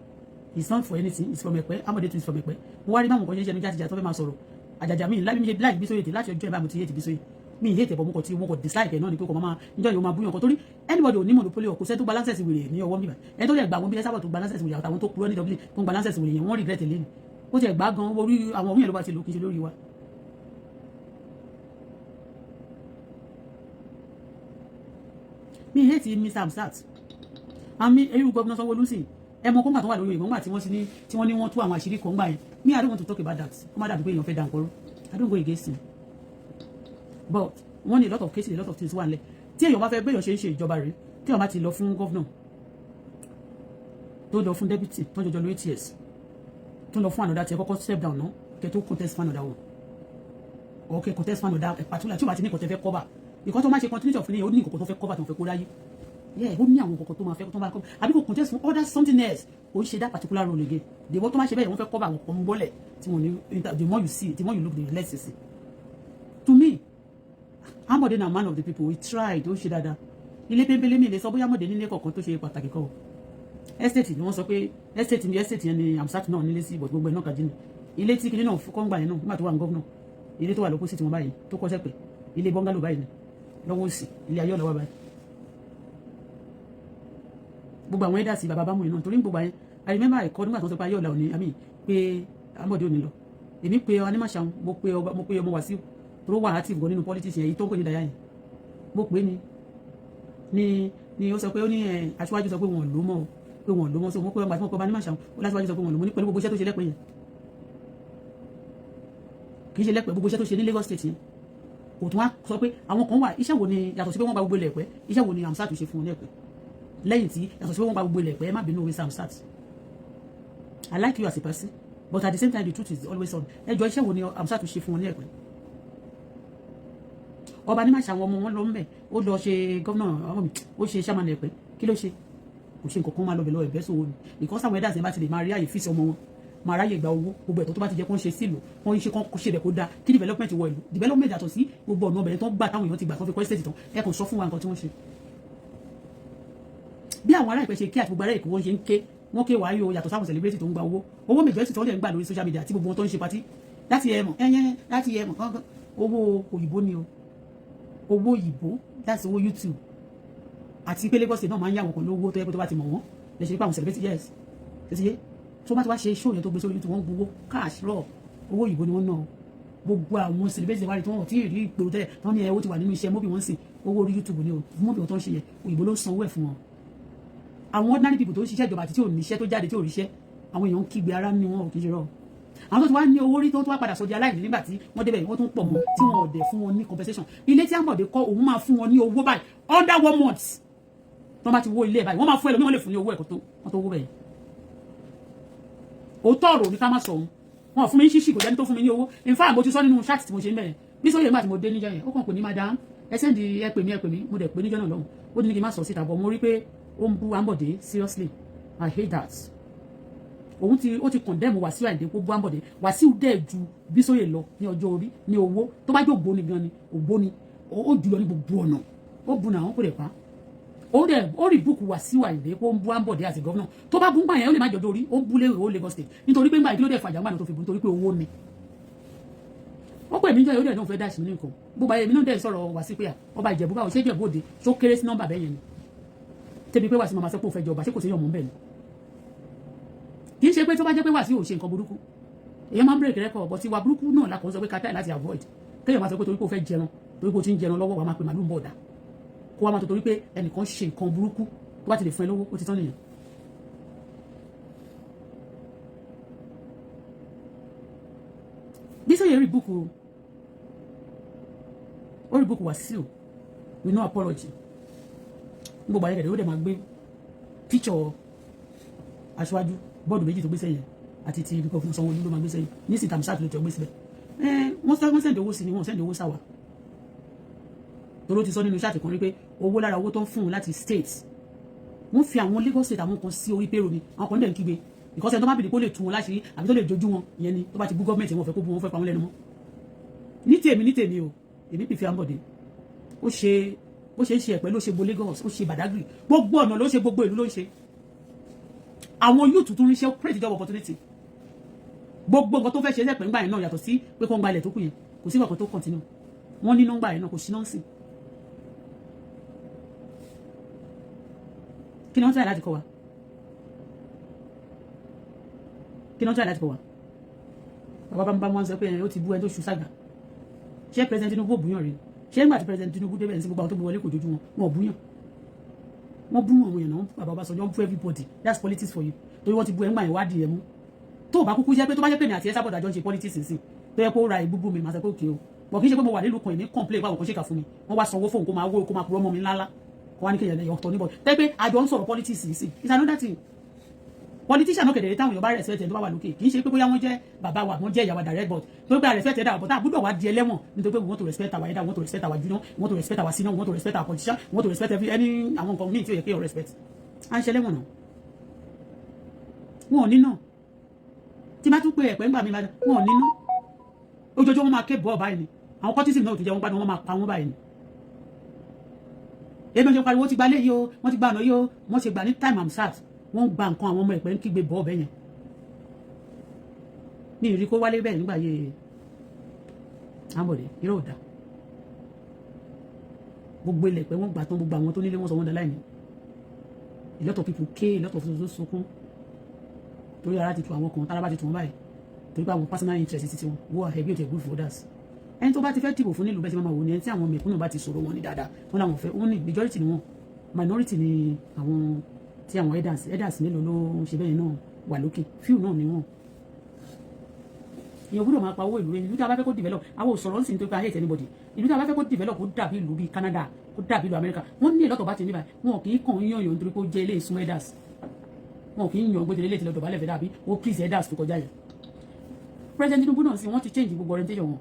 he's not for anything he's from Ẹ̀pẹ́ Ambode too is from Ẹ̀pẹ́ mo wá rí báwọn kan ṣe ń ṣe ẹnu jáde tó fẹ́ máa sọ̀rọ̀ àjàjà mi láì bí sóyè tè láti ọjọ́ ìbámu ti yé ti bí sóyè mi ìyé ìtẹ̀bọ̀ mo kọ̀ tí wọ́n kọ̀ dislike ẹ̀ náà ni pé kò máa níjọ́ yóò máa búyàn kan torí anybody ò ní monopoly ọkọ̀ sẹ́ tó gba lancet wèrè ní ọwọ́ bíbá ẹni tó lè gbà wọn bí Esabod tó gba lancet wèrè àtàwọn tó kúrò ní Dublin tó ń gba lancet wèrè yẹn wọ́n regret lẹ́nu ó ti ẹ̀ gbá gan orí àwọn òun yẹn ló bá ti lò kí n ṣe lórí wa. mi ìyé ti Mr. Amsat àmì irú gómìnà Sanwó-Olú sí ẹ mọ kóńgbà tó wà lórí ìgbọ̀ngbà tí wọ́n ní wọ́n tú àwọn àṣírí kan gbà yẹn me I don't want to talk about that ó má dàbí pé èèyàn fẹ́ dànkọ́rọ́ I don't go against him but wọ́n ní a lot of cases a lot of things wà nílẹ̀ tí èèyàn bá fẹ́ bẹ́ẹ̀ yàn ṣe ń ṣe ìjọba rẹ̀ tí èèyàn bá ti lọ fún gọ́vnà tó lọ fún deputy tó jọjọ lórí ts tó lọ fún another tí ẹ kọ́kọ́ step down náà kẹ́ tó contest fún another one okay contest fún another particular tí ó bá ti ní nǹkan tẹ́ fẹ́ cover ìkan tó máa ṣe continuity of ní ó ní nǹkan tó fẹ́ cover tó fẹ́ kó ráyé ó ní àwọn nǹkan tó máa fẹ́ tó máa cover àbí kò contest fún other something else ó ń ṣe that particular role again the more tó máa ṣe bẹ́ẹ̀ wọ́n fẹ́ cover àwọn kan bọ́lẹ̀ tí wọ́n ní the more you see the more you look the less you see to me Ambode na man of the people we tried ó ṣe dáadáa ilé pépélé mi lè sọ bóyá Ambode nílé kọ̀ọ̀kan tó ṣe pàtàkì kọ́ estate ni wọ́n sọ pé estate yẹn ni Amsat náà nílé sí but gbogbo ẹ̀ náà kàjí ni ilé tí kinní náà kọ́ ń gbà yẹn náà nígbà tó wà ní gọ́vnà ilé tó wà lókùsì tí wọ́n báyìí tó kọ́ sẹ́pẹ̀ ilé bọ́ngálò báyìí ni lọ́wọ́ òsì ilé ayé ọ̀lọ́wọ́ báyìí gbogbo àwọn ẹ̀dá sí bàbá bámu yìí náà torí gbogbo ayé I remember ẹ̀kọ́ nígbà tó ń sọ pé ayé ọ̀la òní àmì pé Ambode òní lọ èmi pé Animashaun mo pé ọmọ Wàsíù tó wà active gan nínú politics yẹn èyí tó ń pè ní daya yẹn mo pè ní ó sọ pé ó ní aṣíwájú sọ pé wọn lò mọ́ pé wọn lò mọ́ so mo pé ọmọ àti mo pé ọba Animashaun ó láṣíwájú sọ pé wọn lò mọ́ ní pẹ̀lú gbogbo iṣẹ́ tó ṣe lẹ́pẹ́ yẹn kì í ṣe lẹ́pẹ́ gbogbo iṣẹ́ tó ṣe ní Lagos State yẹn kò tún wá sọ pé àwọn kan wà iṣẹ́ wo ni yàtọ̀ sí pé wọ́n gba gbogbo ilẹ̀ pẹ́ iṣẹ́ wo ni Amsat ṣe fún wọn ní ẹ̀pẹ́ lẹ́yìn tí yàtọ̀ sí pé wọ́n gba gbogbo ilẹ̀ pẹ́ ẹ má bínú wíṣẹ́ Amsat I like you as a person but at the same time the truth is always on ẹjọ́ iṣẹ́ wo ni Amsat ṣe fún wọn ní ẹ̀pẹ́ ọba ní má ṣe àwọn ọmọ wọn lọ ń bẹ̀ ó lọ ṣe gọ́vnà ó ṣe sàmánà ẹ̀pẹ́ kí ló ṣe kò ṣe nǹkan kan máa lọ bẹ̀ lọ ẹ̀bẹ́ sòwò ni because àwọn ẹ̀dá àti ẹ̀ bá ti lè máa rí àyè fíìsì ọmọ wọn máa ráyè gba owó gbogbo ẹ̀tọ́ tó bá ti jẹ́ kó ń ṣe sílò wọ́n ń ṣe kó ṣe rẹ̀ kó dáa kí development wọ ìlú development yàtọ̀ sí gbogbo ọ̀nà ọbẹ̀rẹ̀ tó ń gbà táwọn èèyàn ti gbà tó fi kọ́ estate tán ẹ kò sọ fún wa nǹkan tí wọ́n ṣe. bí àwọn ará ìpẹ́ ṣe kí àti gbogbo ará èkó wọ́n ṣe ń ké wọ́n ké wáyé o yàtọ̀ sáwọn celebrity tó ń gba owó majority tó ń gbà lórí social media àti gbogbo wọn tó ń ṣe party láti ẹ̀mọ̀ láti ẹ̀mọ̀ gángan owó òyìnbó ni o owó òyìnbó láti owó YouTube àti pé Lagos State náà máa ń yá wọn kan lówó tó yẹ pé tó bá ti mọ̀ wọ́n lè ṣe pé àwọn celebrity yes ṣe tó bá ti wá ṣe show yẹn tó gbé sórí YouTube wọ́n gbowó cash raw owó òyìnbó ni wọ́n ná gbogbo àwọn celebrity wárí tí wọ́n ti rí ipò tẹ́lẹ̀ tán ní owó ti wà nínú iṣẹ́ mọ́bì wọ́n sìn owó orí YouTube ni o mọ́bì wọn tó ń ṣe yẹn òyìnbó ló sanwó ẹ̀ fún wọn àwọn ordinary people tó ń ṣiṣẹ́ ìjọba àti tí ò níṣẹ́ tó jáde tí ò ríṣẹ́ àwọn èèyàn ń kígbe ara ní wọn ò kí ṣe rọ àwọn tó ti wá ní owó rí tó wá padà sọdí aláìní nígbà tí wọ́n débẹ̀ wọ́n tún pọ̀ mọ́ tí wọ́n ọ̀dẹ̀ fún wọn ní compensation ilé tí Ambode kọ́ òun máa fún wọn ní owó báyìí under 1 month tó bá ti wó ilé báyìí wọ́n máa fún ẹlòmíì wọ́n lè fún ní owó ẹ̀kọ́ tó wó bẹ́ẹ̀ òótọ́ ọ̀rọ̀ ní ká má sọ òun wọn fún mi ní ṣíṣì kò jẹ́ni tó fún mi ní owó in fact mo ti sọ nínú chat tí mo ṣe ń bẹ̀rẹ̀ bí sóyè nígbà tí mo dé níjọ́ yẹn ó kàn pè ní madam ẹ sẹ́ndì ẹ pè mí mo dẹ̀ pé níjọ́ náà lọ́hùn ó ní kí n má sọ síta bọ̀ mo rí pé ó ń bú Ambode seriously I hate that ó ti condemn Wàsíù Àyìndé kó bú Ambode Wàsíù dẹ̀ ju bí sóyè lọ ní ọjọ́ orí ní owó tó bá jẹ́ ògbóni gan ni ògbóni ó jùlọ ní gbogbo ọ̀nà ó bu náà ó kò dẹ̀ pa ó rí búùkù Wàsíù Àyìndé kó ń bú Ambode àti gọ́vnà tó bá bú ń gbà yẹn ó lè má jọjọ́ orí ó ń bú léwu ó Lagos State nítorí pé ń gbà kí ló dẹ̀ fàjà ń gbà náà tó fi bú nítorí pé owó ni ó pè mí jọ yóò dẹ̀ náà fẹ́ dáṣì mí nìkan gbogbo ayé mi náà dẹ̀ sọ̀rọ̀ Wàsíù pé ọba Ìjẹ̀bú báwo ṣé Ìjẹ̀bú Òde tó kéré sí nọ́mbà bẹ́yẹn ni tẹ́bi pé Wàsíù máa sọ pé ó fẹ́ jọba ṣé kò sí yọ̀mọ́ bẹ́ẹ̀ ni kì í ṣe pé tó bá jẹ́ pé Wàsíù ò ṣe nǹkan burúkú èèyàn máa ń break record but ìwà burúkú náà la kò sọ pé kátà láti avoid kéèyàn máa sọ pé torí pé ó fẹ́ jẹran torí pé ó ti ń jẹran lọ́wọ́ wa máa pe màlúù ń bọ̀ dà kó wa máa tó torí pé ẹnìkan ṣe nǹkan burúkú tó bá ti lè fún ẹ lówó ó ti tán nìyẹn. bí sọ́yẹ̀ rí búùkù Wàsíù with no apology gbogbo ayẹyẹ ó dẹ̀ máa gbé picture aṣáájú bọ́ọ̀dù méjì tó gbé sẹ́yìn àti ti ibi kan fún Sanwó-Olú ló máa gbé sẹ́yìn ní sí Amsat ló tẹ̀ gbé síbẹ̀ wọ́n sẹ́ndì owó sí ni wọ́n sẹ́ndì owó sáwà toró ti sọ nínú iṣẹ́ àtìkùn rí pé owó lára owó tó ń fún un láti state wọ́n fi àwọn Lagos State àwọn kan sí orí payroll ni àwọn kan dẹ̀ ń kígbe because ẹni tó bá bìrì kó lè tú wọn láṣìírí àbí tó lè jojú wọn ìyẹn ni tó bá ti bú gọ́ọ̀mẹ̀ntì wọn fẹ́ kó bú wọn fẹ́ pa wọn lẹ́nu mọ́ ní tèmi o èmi pìfẹ́ Ambode ó ṣe ń ṣe ẹ̀pẹ́ ló ṣe bo Lagos ó ṣe Badagry gbogbo ọ̀nà ló ṣe gbogbo ìlú ló ń ṣe àwọn youth tún ríṣẹ́ create job opportunity gbogbo nǹkan tó fẹ́ ṣe ẹ̀pẹ́ ńgbà yẹn náà yàtọ̀ sí pé kó ń gba ilẹ̀ tó kù yẹn kò sí nǹkan tó continue wọ́n ní nọ́mbà yẹn náà kò sí nọ́ọ̀sì kí ni wọ́n try láti kọ́ wa bàbá bá wọn sọ pé ó ti bú ẹni tó ṣu sága ṣé president Tinubu ò búyàn rí ṣé nígbà tí president Tinubu débẹ̀ ní sí gbogbo àwọn tó bu wọlé kò dojú wọn ò búyàn wọ́n bú àwọn èèyàn náà bàbá Ọbásanjọ́ ń bú everybody that's politics for you torí wọ́n ti bú ẹ̀ngbà ìwádìí ẹ̀ mú tó bá kúkú jẹ́ pé tó bá jẹ́ pé ní àti Esabod àjọ ń ṣe politics nsìn tó yẹ kó ra ìbúbú mi máa sọ pé òkè o bọ̀ kì í ṣe pé mo wà nílùú kan ìní complain báwọn kan ṣèkà fún mi wọ́n wá sanwó fóun kó máa wó kó máa purọ́ mọ́ mi ńláńlá kó wá ní kéèyàn lẹ́yìn ọ̀tọ̀ níbọ̀ tẹ́ pé àjọ ń sọ̀rọ̀ politics nsìn it's another thing politician náà kẹ̀dẹ̀ táwọn èèyàn bá respect ẹ̀ tó bá wà lókè kì í ṣe pé bóyá wọ́n jẹ́ bàbá wa wọ́n jẹ́ ìyàwó direct but tó gbé respect ẹ̀dá but àbúdọ̀ wa di ẹlẹ́wọ̀n nítorí pé we want to respect our elder we want to respect our junior we want to respect our senior we want to respect our politician we want to respect any àwọn nǹkan míì tí ó yẹ kí o respect à ń ṣe ẹlẹ́wọ̀n náà wọn ò ní náà tí bá tún pé ẹ̀pẹ́ ńgbà mi bá wọn ò ní náà ojoojúmọ́ wọn máa ké bọ́ọ̀ báyìí ni àwọn kọ́tísì náà ò ti jẹ́ wọn gbádùn wọn máa pa wọn báyìí ni èmi ọjọ́ pariwo ti gba léyìí o wọ́n ti gba ọ̀nà yìí o wọ́n ṣe gbà ní time Amsat wọ́n gba nǹkan àwọn ọmọ ẹ̀pẹ́ ń kígbe bọ́ọ̀ bẹ́yẹn ní ìrí kó wálé bẹ́ẹ̀ nígbà yẹ Ambode irọ́ ò dá gbogbo ilẹ̀ pé wọ́n gbà tán gbogbo àwọn tó nílé wọn sọ wọ́n dá láìní a lot of people ké a lot of people sunkún torí ara ti tu àwọn kan tára bá ti tu wọn báyìí torí pé àwọn personal interest ti wọn wọ́n àhẹ́bí òtẹ̀ good for others ẹni tó bá ti fẹ́ dìbò fún nílùú bẹ́ẹ̀ tí wọ́n máa wò ní ẹni tí àwọn mẹ̀kúnnù bá ti sọ̀rọ̀ wọn ní dáadáa wọn làwọn fẹ́ wọn ní majority ni wọn minority ni àwọn tí àwọn elders mélòó ló ń ṣe bẹ́ẹ̀ náà wà lókè few náà ni wọn èèyàn gbọ́dọ̀ máa pa owó ìlú rẹ̀. Ìlú tí a bá fẹ́ kó develop àwọn òṣòro ń sìn tó pé I hate anybody. Ìlú tí a bá fẹ́ kó develop kó dàbí ìlú bíi Canada kó dàbí ìlú America wọ́n ní ìlọ́tọ̀ bá ti níbà wọn kì í kàn ń yàn nítorí pé ó jẹ́ ilé ìsún elders wọn kì í yàn gbọ́dọ̀ ilé ìtìlọ́dọ̀ balẹ̀ fẹ́ dàbí ó please elders tó kọjá yẹn. President Tinubu náà sí wọ́n ti change gbogbo orientation wọn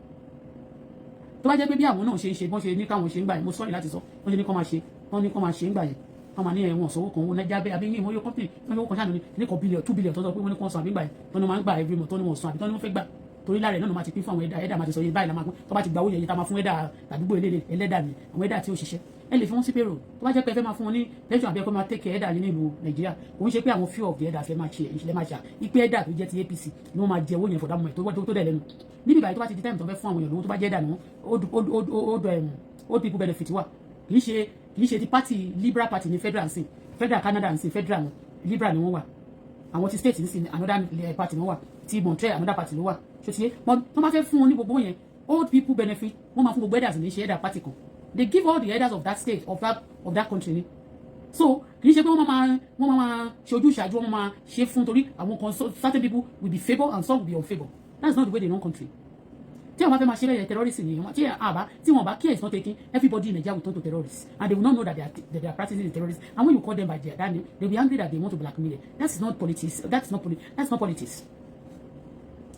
tó bá jẹ́ pé bí àwọn náà ṣe ń ṣe bọ́n ṣe ní káwọn ṣe ń gbà yẹn mo sọ́ọ̀rì láti sọ wọ́n ṣe ní kọ́ máa ṣe wọ́n ní kọ́ máa ṣe ń gbà yẹn wọ́n máa ní ẹ̀wọ̀n sọ́wọ́ kan owó nàìjíríà bẹ́ẹ̀ àbí ní ìmọ̀ yóò company wọ́n ní owó kan ṣáà ní kọ́ bílíọ̀n 2 billion tó sọ pé wọ́n ní kọ́ sọ àbí gbà yẹn tó ní wọ́n máa ń gbà every month tó ní wọ́n sọ àbí tó ní wọ́n fẹ́ gbà torí láàrẹ̀ náà máa ti pín fún àwọn ẹ̀dà máa ti sọ yé báyìí la máa pín tó bá ti gba owó yẹn tá máa fún ẹ̀dà àdúgbò ẹlẹ́dà ni àwọn ẹ̀dà tí ó ṣiṣẹ́ ẹ lè fi wọ́n sí payroll tó bá jẹ́ pé ẹ fẹ́ máa fún wọn ní pension àbí ẹ kọ́ máa take ẹ̀dà ní ìlú nàìjíríà òun ṣe pé àwọn few of the ẹ̀dà fẹ́ máa ṣe ìṣẹ̀lẹ̀ máa ṣà ipe ẹ̀dà tó jẹ́ ti APC ni wọ́n máa jẹ owó yẹn for that moment tó dẹ̀ lẹ́nu níbi ìbàyẹ̀ tó bá ti di time tó fẹ́ fún àwọn èèyàn lówó tó bá jẹ́ ẹ̀dà ni wọ́n old people benefit wà kì í ṣe ti party Liberal party ní federal nsìn federal Canada nsìn federal Liberal ni wọ́n wà àwọn ti state nsìn another party ni wọ́n wà ti Montreal another party ló wà ṣòtìyẹ tó máa fẹ́ fún wọn ní gbogbo yẹn old people benefit wọ́n máa fún gbogbo elders ní ṣe elder party kan they give all the elders of that state of that country ni so kì í ṣe pé wọ́n máa ṣe ojú ìṣáájú wọ́n máa ṣe fún torí àwọn kan certain people will be favour and some will be unfavour that's not the way they run country tí wọ́n bá fẹ́ máa ṣe bẹ́ẹ̀ terrorist ni tí wọ́n bá care is not taking everybody in Nigeria will turn to terrorists and they will not know that they are practicing the terrorists and when you call them by their name they will be angry that they want to blackmail them that's not politics that's not politics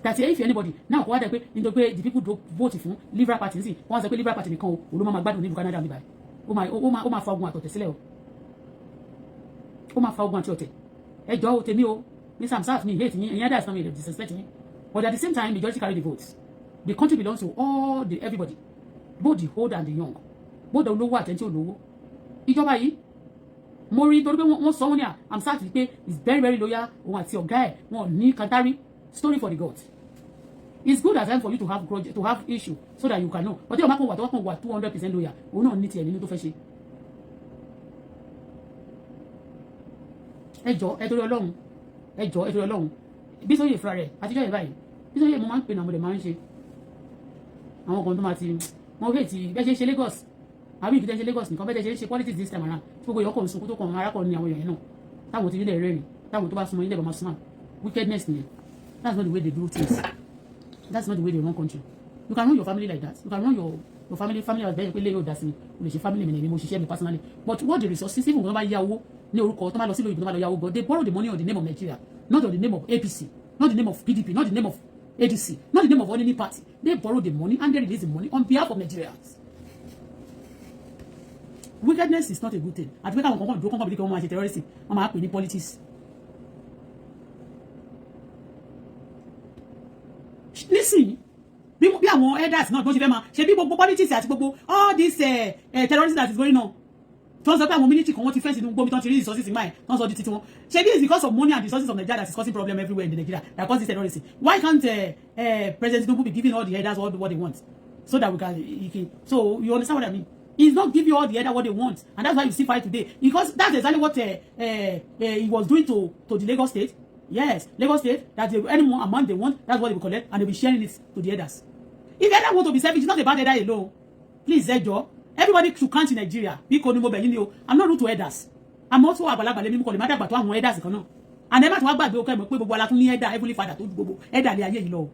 that if anybody now kò wá dẹ̀ pé nítorí pé the people vote fún Liberal party nísìn wọ́n sọ pé Liberal party nìkan o ló máa gbádùn nílùú Canada níbàyí ó máa fa ogun àtọ̀tẹ̀ sílẹ̀ o ó máa fa ogun àti ọ̀tẹ̀ ẹjọ́ o tèmi o ní samsaf ní hate yín ẹ̀yin adá ìsàn mi rẹ̀ disrespect yín but at the same time majority carry the votes the country belongs to everybody both the old and the young both the olówó àtẹ̀ntì olówó ìjọba yìí mo rí torí pé wọ́n sọ wọ́n ní amsat pé is very very loyal òun àti ọ̀gá ẹ̀ wọn ní kantari story for the gods it's good at times for you to have issue so that you can know but tí o máa kàn wà tó wà kàn wà 200% loyal òun náà ní tiẹ̀ nínú tó fẹ́ ṣe. ẹjọ́ ẹtorí Ọlọ́run bí sóyè fúnra rẹ̀ àtijọ́ yẹn báyìí bí sóyè mo máa ń pè náà mo lè máa ń ṣe àwọn kan tó máa ti wọn fẹ́ ti bẹ́ẹ̀ ṣe Lagos àbí ìfìdí ṣe Lagos nìkan bẹ́ẹ̀ ṣe politics this time around tí gbogbo ìyọkọ̀ nsukú tó kàn arákọ̀ ní àwọn èèyàn náà táwọn ti nílẹ̀ rẹ́rìn táwọn tó bá súnmọ́ ilé ìbámu súnmọ́ wickedness nìyẹn that's not the way they do things that's not the way they run country you can run your family like that you can run your family house bẹ́ẹ̀ pé lè yóò dá sí mi o lè ṣe family mi ní mo ṣiṣẹ́ mi personally but what the resources even when wọ́n bá yá owó ní orúkọ tó máa lọ sí lóyìnbó tó máa lọ yá owó but they borrow the money on the name of Nigeria not on the name of APC not the name of PDP not the name of ADC not the name of any party they borrow the money and they release the money on behalf of Nigerians. Wickedness is not a good thing àti pé káwọn kankan dúró kankan bí kí wọ́n máa ṣe terrorism wọ́n máa pè ní politics. Nísìnyí bí àwọn elders náà tó ṣe fẹ́ máa ṣe bí gbogbo politics àti gbogbo all this terrorism that is going on tó ń sọ pé àwọn military kan wọ́n ti fẹ́ sínú gbómi tó ń ti rí resources in mind tó ń sọ di titi wọn ṣe this is because of money and resources of Nigeria that is causing problem everywhere in Nigeria that cause this terrorism why can't President Tinubu be giving all the elders what they want so that we can so you understand what I mean. He's not giving all the other what they want and that's why you see fight today because that's exactly what he was doing to the Lagos state. Yes, Lagos state that any more amount they want that's what they will collect and they will be sharing it to the others. If the other want to be selfish it's not about the other alone. Please Ejo everybody should count in Nigeria because ni mo be yin ni o I'm not rude to elders I'm also àgbàlagbà le mi ko le ma dàgbà tó àwọn elders kan náà and ẹ má tún wá gbàgbé o ke mo pé gbogbo ala tún ní elder heavenly father tó ju gbogbo elder le ayé yìí lọ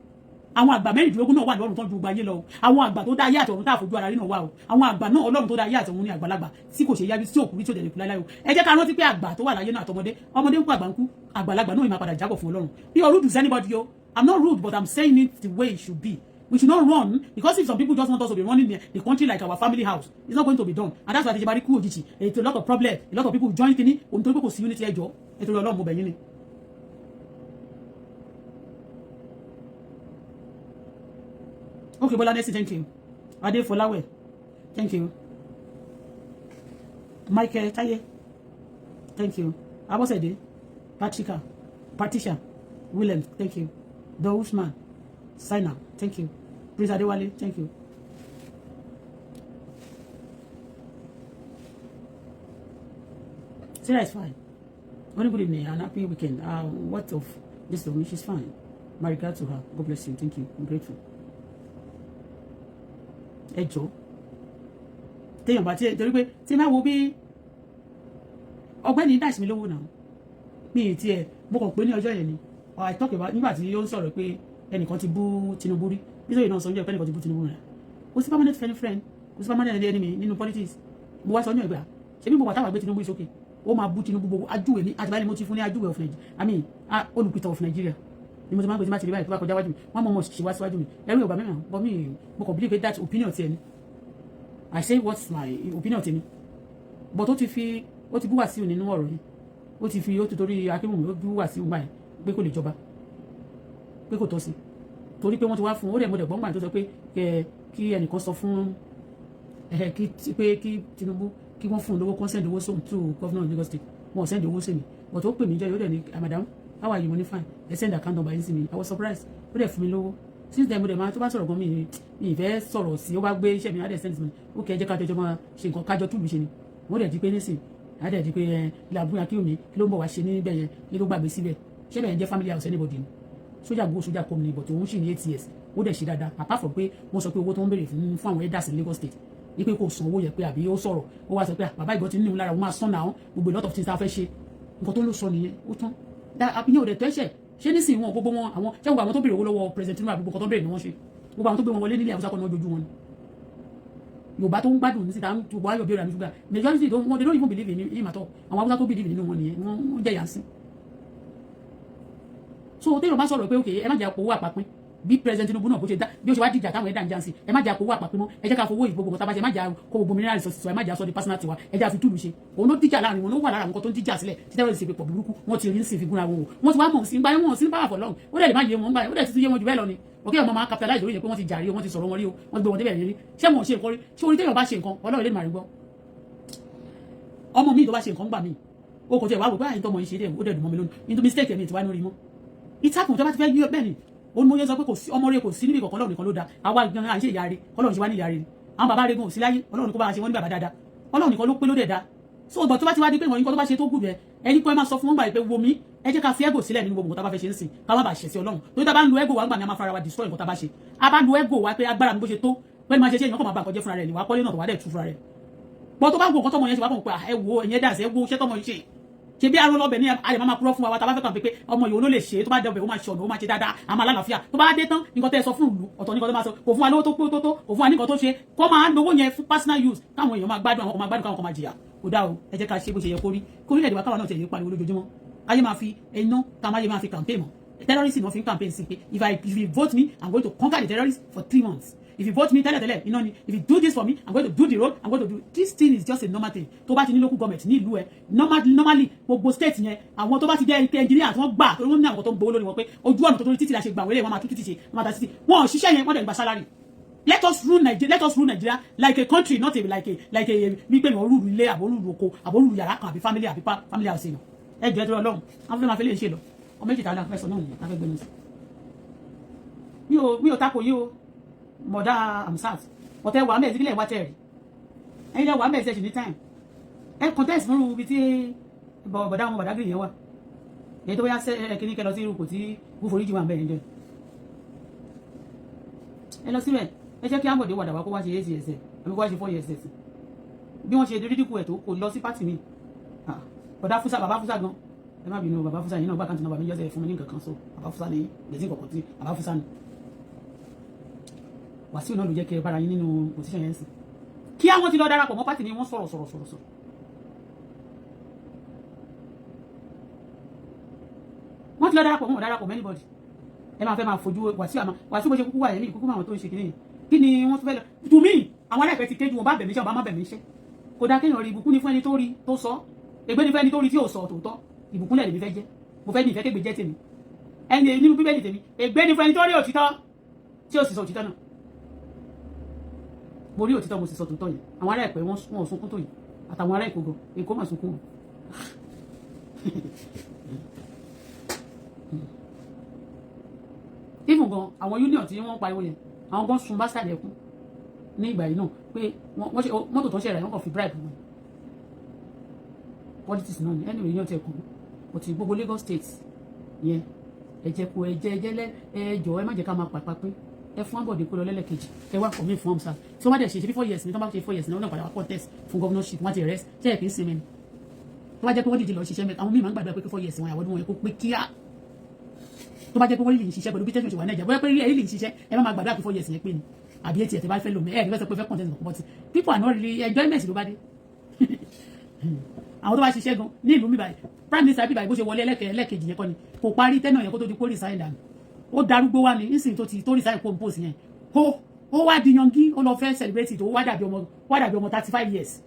àwọn àgbà mẹ́rìndínlógún náà wà lọ́run tó ju gbogbo ayé lọ àwọn àgbà tó dá ayé àtọ̀run tá fojú ara rí náà wà o àwọn àgbà náà Ọlọ́run tó dá ayé àtọ̀run ní àgbàlagbà tí kò ṣe yábí tí òkú rí tí ò dẹ̀ kú láíláí o ẹ jẹ́ ká rántí pé àgbà tó wà láyé náà àtọmọdé ọmọdé ń kú àgbà ń kú àgbàlagbà náà ìmọ̀ padà jábọ̀ fún Ọlọ́run bí o rude to anybody o I'm not rude but I'm saying it the way it should be. We should not run because if some people just want us to be running the country like our family house, it's not going to be done. And that's why the cool it's a lot of problem. A lot of people join Kini, people see unity ejo. It's a lot of movement. Okay, Bola, thank you. Ade Folawe, thank you. Michael Taye, thank you. Abosede, Patricia, William, thank you. Usman, Saina, thank you. Prince Adewale, thank you. Sarah is fine. Only good evening and happy weekend. What of this of me? She's fine. My regard to her. God bless you. Thank you. I'm grateful. Ejo. Téèyàn bá tí torí pé tí máa wo bí ọ̀gbẹ́ni dash mi lówó náà. Mi ti ẹ mo kàn pé ní ọjọ́ yẹn ni. I talk about nígbà tí ó ń sọ̀rọ̀ pé ẹnìkan ti bú Tinubu rí nítorí náà sọ níjọ́ pé ẹnìkan ti bú Tinubu rẹ̀ kò sí permanent friend kò sí permanent enemy nínú politics mo wá sọ ní ẹgbẹ́ ṣe bí mo wà táwọn àgbẹ̀ Tinubu ìsókè ó máa bú Tinubu gbogbo ajúwe ní àtìbáyé mo ti fún ní ajúwe of Nigeria I mean olùpìtàn of Nigeria ni mo ti máa ń pè tí má ti rí báyìí tó bá kọjá wájú mi wọ́n mọ̀ ṣe wá síwájú mi ẹ̀rù yorùbá mẹ́rin bọ́ mi mo kàn believe that opinion ti ẹni I say what's my opinion ti mi but ó ti bú Wàsíù nínú ọ̀rọ̀ yìí ó ti torí Akínwùmí ó bú Wàsíù báyìí pé kò lè jọba pé kò tọ́ sí torí pé wọ́n ti wá fún ó dẹ̀ mo dẹ̀ gbọ́ngbà tó sọ pé kí ẹnìkan sọ fún kí Tinubu kí wọ́n fún un lówó kó send owó sóhun to governor of Lagos State wọ́n send owó sí mi but ó pè mí jẹ́ yóò dẹ̀ ní madam how are you money fine ẹ send account number yín sí mi I was surprised ó dẹ̀ fún mi lówó since then mo dẹ̀ máa tó bá sọ̀rọ̀ gan mi ìfẹ́ sọ̀rọ̀ sí ó bá gbé iṣẹ́ mi á dẹ̀ send mi ó kẹ́ ẹ jẹ́ kájọ máa ṣe nǹkan kájọ túlù ṣe ni mo dẹ̀ di pé nísìn á dẹ̀ di pé làbúrò Akínwùmí kí ló ń bọ̀ wá ṣe níbẹ̀ yẹn kí ló gbàgbé síbẹ̀ ṣé bẹ́ẹ̀ jẹ́ family house anybody ni sójà gbó sójà kọ́ mi ni but òun sì ní 8 years ó dẹ̀ ṣe dáadáa apart from pé wọ́n sọ pé owó tó ń béèrè fún àwọn elders in Lagos State ipe kò san owó yẹ pé àbí ó sọ̀rọ̀ ó wá sọ pé bàbá ìgbọ́ ti ní òun lára òun máa sán náà gbogbo lot of things tá a fẹ́ ṣe nǹkan tó ló sọ nìyẹn ó tán ìyẹn ò dẹ̀ tẹ́ṣẹ̀ ṣé nísìnyí wọn gbogbo wọn àwọn ṣé gbogbo àwọn tó béèrè owó lọ́wọ́ president Tinubu àbúgbò kan tó béèrè ni wọ́n ṣe gbogbo àwọn tó gbé wọn wọlé nílé Haúsá kan ní ojú wọn ni Yorùbá tó ń gbádùn ní síta gbogbo ayọ̀ béèrè àmì ṣùgbọ́n majority tó wọn they don't even believe in him at all àwọn Haúsá tó believe nínú wọn nìyẹn wọ́n jẹ́ yànsí so téèyàn bá sọ̀rọ̀ pé ok ẹ má jẹ́ àpòwó àpapín bí president Tinubu náà bó ṣe dá bí ó ṣe wá dìjà táwọn ẹ̀dá ń jà sí ẹ má jẹ́ àpòwó àpapín mọ́ ẹ jẹ́ ká fowó ìgbógun kan tábàṣẹ ẹ má jẹ́ kó gbogbo mineral resources ẹ má jẹ́ aṣọ di personal tiwa ẹ jẹ́ àfi túlù ṣe òun ló dìjà láàrin wọn ló wà lára àwọn kan tó ń dìjà sílẹ̀ tí tẹ́wọ́n ti ṣe pọ̀ burúkú wọ́n ti rí sí fi gúnra wọn wọ́n ti wá mọ̀ sí gbáyé wọn sí power for long ó dẹ̀ lè má yé wọn gbáyé ó dẹ̀ ti yé wọn jù bẹ́ẹ̀ lọ ni òkè ọmọ máa capitalize lórí yẹn pé wọ́n ti jàrí wọ́n ti sọ̀rọ̀ wọn rí o wọ́n ti gbé wọn débẹ̀ rí ṣé mo ṣe nǹkan rí ṣé orí téèyàn bá ṣe nǹkan Ọlọ́run lè má rí gbọ́ ọmọ mi tó bá ṣe nǹkan gbà mí o kò tẹ̀ wá wò pé àyíntọ́ ọmọ yìí ṣe dẹ̀ ó dẹ̀ dùn mọ́ mi lónìí into mistake ẹ̀mí ti wá lórí mọ́ ìtàkùn tó bá ti fẹ́ yí bẹ́ẹ̀ ni òun mo yẹ sọ pé kò sí ọmọ rẹ kò sí níbi kankan Ọlọ́run nìkan ló da àwa gan à ń ṣe ìyá rẹ Ọlọ́run ṣe wá ní ìyá rẹ àwọn bàbá rẹ gan ò sí láyé Ọlọ́run kó bá ṣe wọ́n ní bàbá dáadáa Ọlọ́run nìkan ló pé ló dẹ̀ da so ọgbọ̀n tó bá ti wá di pé ìwọ̀n nǹkan tó bá ṣe tó gùn bẹ́ẹ̀ ẹni kan ẹ máa sọ fún wọn gbà pé wo mi ẹ jẹ́ ká fi ego sílẹ̀ nínú gbogbo nǹkan tá a bá fẹ́ ṣe ń sìn ká má bàa ṣẹ̀ sí Ọlọ́run torí tá a bá ń lo ego wa gbà ní a máa fara wa destroy nǹkan tá a bá ṣe a bá ń lo ego wa pé agbára mi bó ṣe tó pé máa ṣe èèyàn kàn máa bá nǹkan jẹ́ fúnra rẹ̀ ní wàá kọ́lé náà tó wá dẹ̀ tú fúnra rẹ̀ pọ̀ tó bá gbọ́ nǹkan tọmọ yẹn ṣe wá kàn pé ẹ wo ẹ̀yẹn dà sí ẹ wo iṣẹ́ tọmọ yìí ṣe ṣe bí arún lọ́bẹ̀ ní ayé máa kúrọ́ fún wa tá a bá fẹ́ kàn pé ọmọ yìí ló lè ṣe tó bá dẹ̀bẹ̀ ó máa ṣe ọ̀nà ó máa ṣe dáadáa àmọ́ alálàáfíà tó bá dé tán nǹkan tẹ́ ẹ sọ fún ìlú ọ̀tọ̀ nǹkan tó máa sọ kò fún wa lówó tó pé tó kò fún wa nǹkan tó ṣe kó máa lówó yẹn fún personal use káwọn èèyàn máa gbádùn àwọn kan máa gbádùn káwọn kan máa jìyà kò dá o ẹ jẹ́ ká ṣe bó ṣe yẹ kó rí kórílẹ̀-èdè wa káwa náà tẹ̀lé pariwo lójoojúmọ́ ayé máa fi iná táwọn ayé máa fi campaign mọ́ terrorist náà fi campaign sí pé if you vote me I'm going to conquer the terrorists for 3 months. If you vote me, tell you know, if you do this for me, I'm going to do the road. I'm going to do this thing is just a normal thing. Tó bá ti ní local government ní ìlú ẹ, normally gbogbo state yẹn, àwọn tó bá ti jẹ́ engineer tí wọ́n gbà, tó wọ́n ní àwọn tó ń gbowó lórí wọn pé ojú ọ̀nà tó torí títì la ṣe gbà wọlé wọn máa tún títì ṣe, wọn máa ta títì. Wọn ò ṣiṣẹ́ yẹn wọ́n dẹ̀ gba salary. Let us rule Nigeria like a country, not like a wípé yàn rúlu ilé àbò rúlu oko àbò rúlu yàrá kan àbí family house yẹn. Ẹ jẹ́ tó Ọlọ́run, àwọn fẹ́ máa fẹ́ lè ṣe lọ. Ọmọ méjì tààlà fẹ́ sọ náà nìyẹn, fẹ́ gbẹnu sí. Mi ò tako yìí o. Mọ̀dá Amsat ọ̀tẹ̀ wà mẹ́ẹ̀ sílẹ̀ wá tẹ̀rì ẹ̀yin lẹ́wà mẹ́ẹ̀ sẹ́ṣì ní time ẹ̀ contest fún ibi tí bọ̀dá wọn bọ̀dá gírí yẹn wà èyí tó bóyá kíní kẹ lọ sí irúkò tí gúforíjì wà mẹ́rin jẹ́ ẹ lọ síbẹ̀ ẹ jẹ́ kí Ambode wàdà wá kó wá ṣe 8 years àbí kó wá ṣe 4 years bí wọ́n ṣe rídíkù ẹ̀ tó kò lọ sí pátì mi bọ̀dá Fúsà bàbá Fúsà gan ẹ má bínú bàbá Fúsà yìí náà gbàkàntì náà bàbá mi jọ́sẹ̀ fún mi ní nǹkan kan so bàbá Fúsà ní gbèsè kọ̀ọ̀kan tí bàbá Fúsà ní Wàsíù náà ló jẹ́ kí ẹ bára yín nínú position yẹn sí kí àwọn ti lọ darapọ̀ mọ́ pátì ni wọ́n sọ̀rọ̀ wọ́n ti lọ darapọ̀ mọ́ darapọ̀ anybody ẹ máa fẹ́ máa fojú Wàsíù bó ṣe kúkú wà yẹn ní ìkúkú àwọn tó ń ṣe kìíní kí ni wọ́n tún fẹ́ lọ tù mí àwọn aláìpẹ́ ti kéjú wọn bá bẹ̀mí iṣẹ́ wọn bá má bẹ̀mí iṣẹ́ kò dá kéèyàn rí ìbùkún ní fún ẹni tó rí tó sọ ègbé ní fún ẹni tó rí tí ò sọ tòótọ́ ìbùkún lẹ̀ lèmi fẹ́ jẹ́ mo fẹ́ ní ìfẹ́ kégbè jẹ́ tèmi ẹni nínú bíbélì tèmi ègbé ní fún ẹni tó rí òtítọ́ tí ò sì sọ òtítọ́ náà mo rí òtítọ́ mo sì sọ tòótọ́ yìí àwọn ará ẹ̀pẹ́ wọn ò sunkún tó yìí àtàwọn ará Èkó gan Èkó mà sunkún even gan àwọn union tí wọ́n pariwo yẹn àwọn gan sun bastard ẹkún ní ìgbà yìí náà pé wọ́n ṣe mọ́tò tó ń ṣẹ̀rẹ̀ wọ́n kàn fi bribe wọn politics náà ni anyway union ti ẹ̀kọ́ kò tí gbogbo Lagos state yẹn ẹ̀jẹ̀ kò ẹ̀jọ̀ ẹ má jẹ́ ká máa pàpà pé ẹ fún Ambode kó lọ lẹ́lẹ́kejì ẹ wá kọ̀mí fún ọmọ tí wọ́n bá dẹ̀ ṣe 4 years ní tó bá ṣe 4 years ní wọ́n náà padà wá contest fún governorship wọ́n ti rest ṣe é kì í sinmi ni tó bá jẹ́ pé wọ́n dìde lọ ṣiṣẹ́ mẹ́ta àwọn míì máa ń gbàdúrà pé 4 years wọn àwọ̀dún wọn yẹ kó pé kíá tó bá jẹ́ pé wọ́n lè ṣiṣẹ́ pẹ̀lú bí tẹ́sán ṣe wà Nàìjíríà bóyá pé lè ṣiṣẹ́ ẹ má máa gbàdúrà pé 4 years yẹn pé ni àbí etí ẹ̀ tẹ́ bá fẹ́ lò mí ẹ̀ ní fẹ́ sọ pé fẹ́ content but people are not really enjoyment ló bá dé àwọn tó bá ṣiṣẹ́ gan ní ìlú mi báyìí prime minister bíbáyìí bó ṣe wọlé ẹlẹ́kejì yẹn kọ́ ni kò parí tẹ́nà yẹn kó tó di kó resign dànù ó darúgbó wá ní nísìnyí tó resign kó n post yẹn ó wá di yangi ó lọ fẹ́ celebrate it ó wá dàbí ọmọ 35 years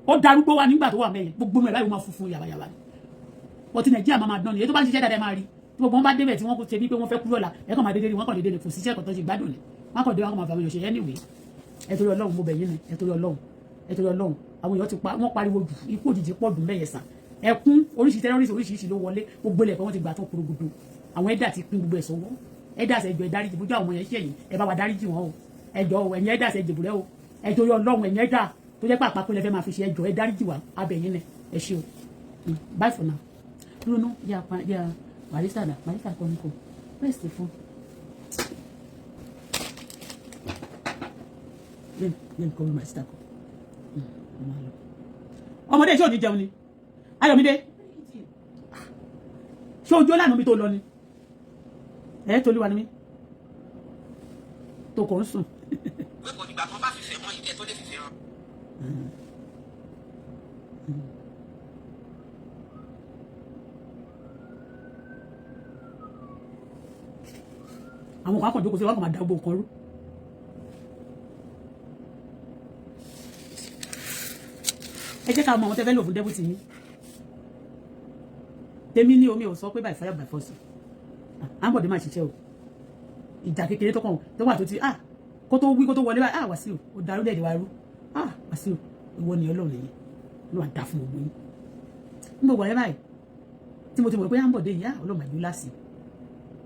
ó darúgbó wá nígbà tó wà mẹ́yìn gbogbo mẹ́rin báyìí ó máa funfun yàbàyàbà ni but Nàìjíríà máa dán ni èyí tó bá ń ṣiṣẹ́ dáadáa máa rí tí gbogbo wọn bá débẹ̀ tí wọ́n ṣe bí pé wọ́n fẹ́ kúrò là ẹ̀ kàn máa dédé rí wọ́n kàn dédé kò síṣẹ́ kan tó ṣe gbádùn ni wọ́n kàn dé wọn kàn máa fà wọ́n ṣe anyway ẹ torí Ọlọ́run mo bẹ̀ yín ni ẹ torí Ọlọ́run àwọn èèyàn ti pa wọ́n pariwo jù ikú òjijì pọ̀ dùn mẹ́yẹ sàn ẹkún oríṣiríṣi ló wọlé gbogbo ilẹ̀ pé wọ́n ti gbà tó kúrògbòdò àwọn ẹ̀dà ti pín gbogbo ẹ̀sọ́ wọn ẹ̀dà ẹ̀jọ̀ ẹ̀dáríjì bójú àwọn yẹn ṣẹ̀yìn ẹ bá wa dáríjì wọn o ẹ̀jọ̀ ẹ̀yìn ẹ̀dà ẹ̀jẹ̀bùrẹ́ o ẹ̀jọ̀ yọ Ọlọ́run ẹ̀yìn ẹ̀dà tó jẹ́ pé àpapọ̀ lẹ́fẹ́ máa fi ṣe ẹ̀jọ̀ ẹ̀dáríjì wa abẹ̀yìn nẹ ẹ ṣe o bye for now lónú yà marisa kọ́ ní kò where's the phone lẹ́nu kọ́ marisa kọ́ ọmọdé ṣé ò ní jẹun ni Ayọ̀mídé ṣé ojú lánàá mi tó lọ ni ẹ̀ tó lé wa ni mí tó kò ń sùn. pé kò dìgbà kan bá fìfẹ́ mọ́ ìdẹ́ tó lè fìfẹ́ hàn. àwọn kan kàn jókòó sí wọn kàn máa dá gbogbo nǹkan rú. ẹ jẹ́ ká mọ àwọn tẹ́ fẹ́ lò fún dẹ́bùtì yín tèmi ní omi ò sọ pé by fire by force àǹbọ̀dé máa ṣiṣẹ́ o ìjà kékeré tó kàn tó wà tó ti kó tó wí kó tó wọlé báyìí Wàsíù ó darú lẹ́ẹ̀dẹ̀ wa rú Wàsíù ìwọ ni Ọlọ́run yìí ló wà dá fún gbogbo yín ń bọ̀ wọlé báyìí tí mo ti mọ̀ pé àǹbọ̀dé yìí Ọlọ́run àjò lásì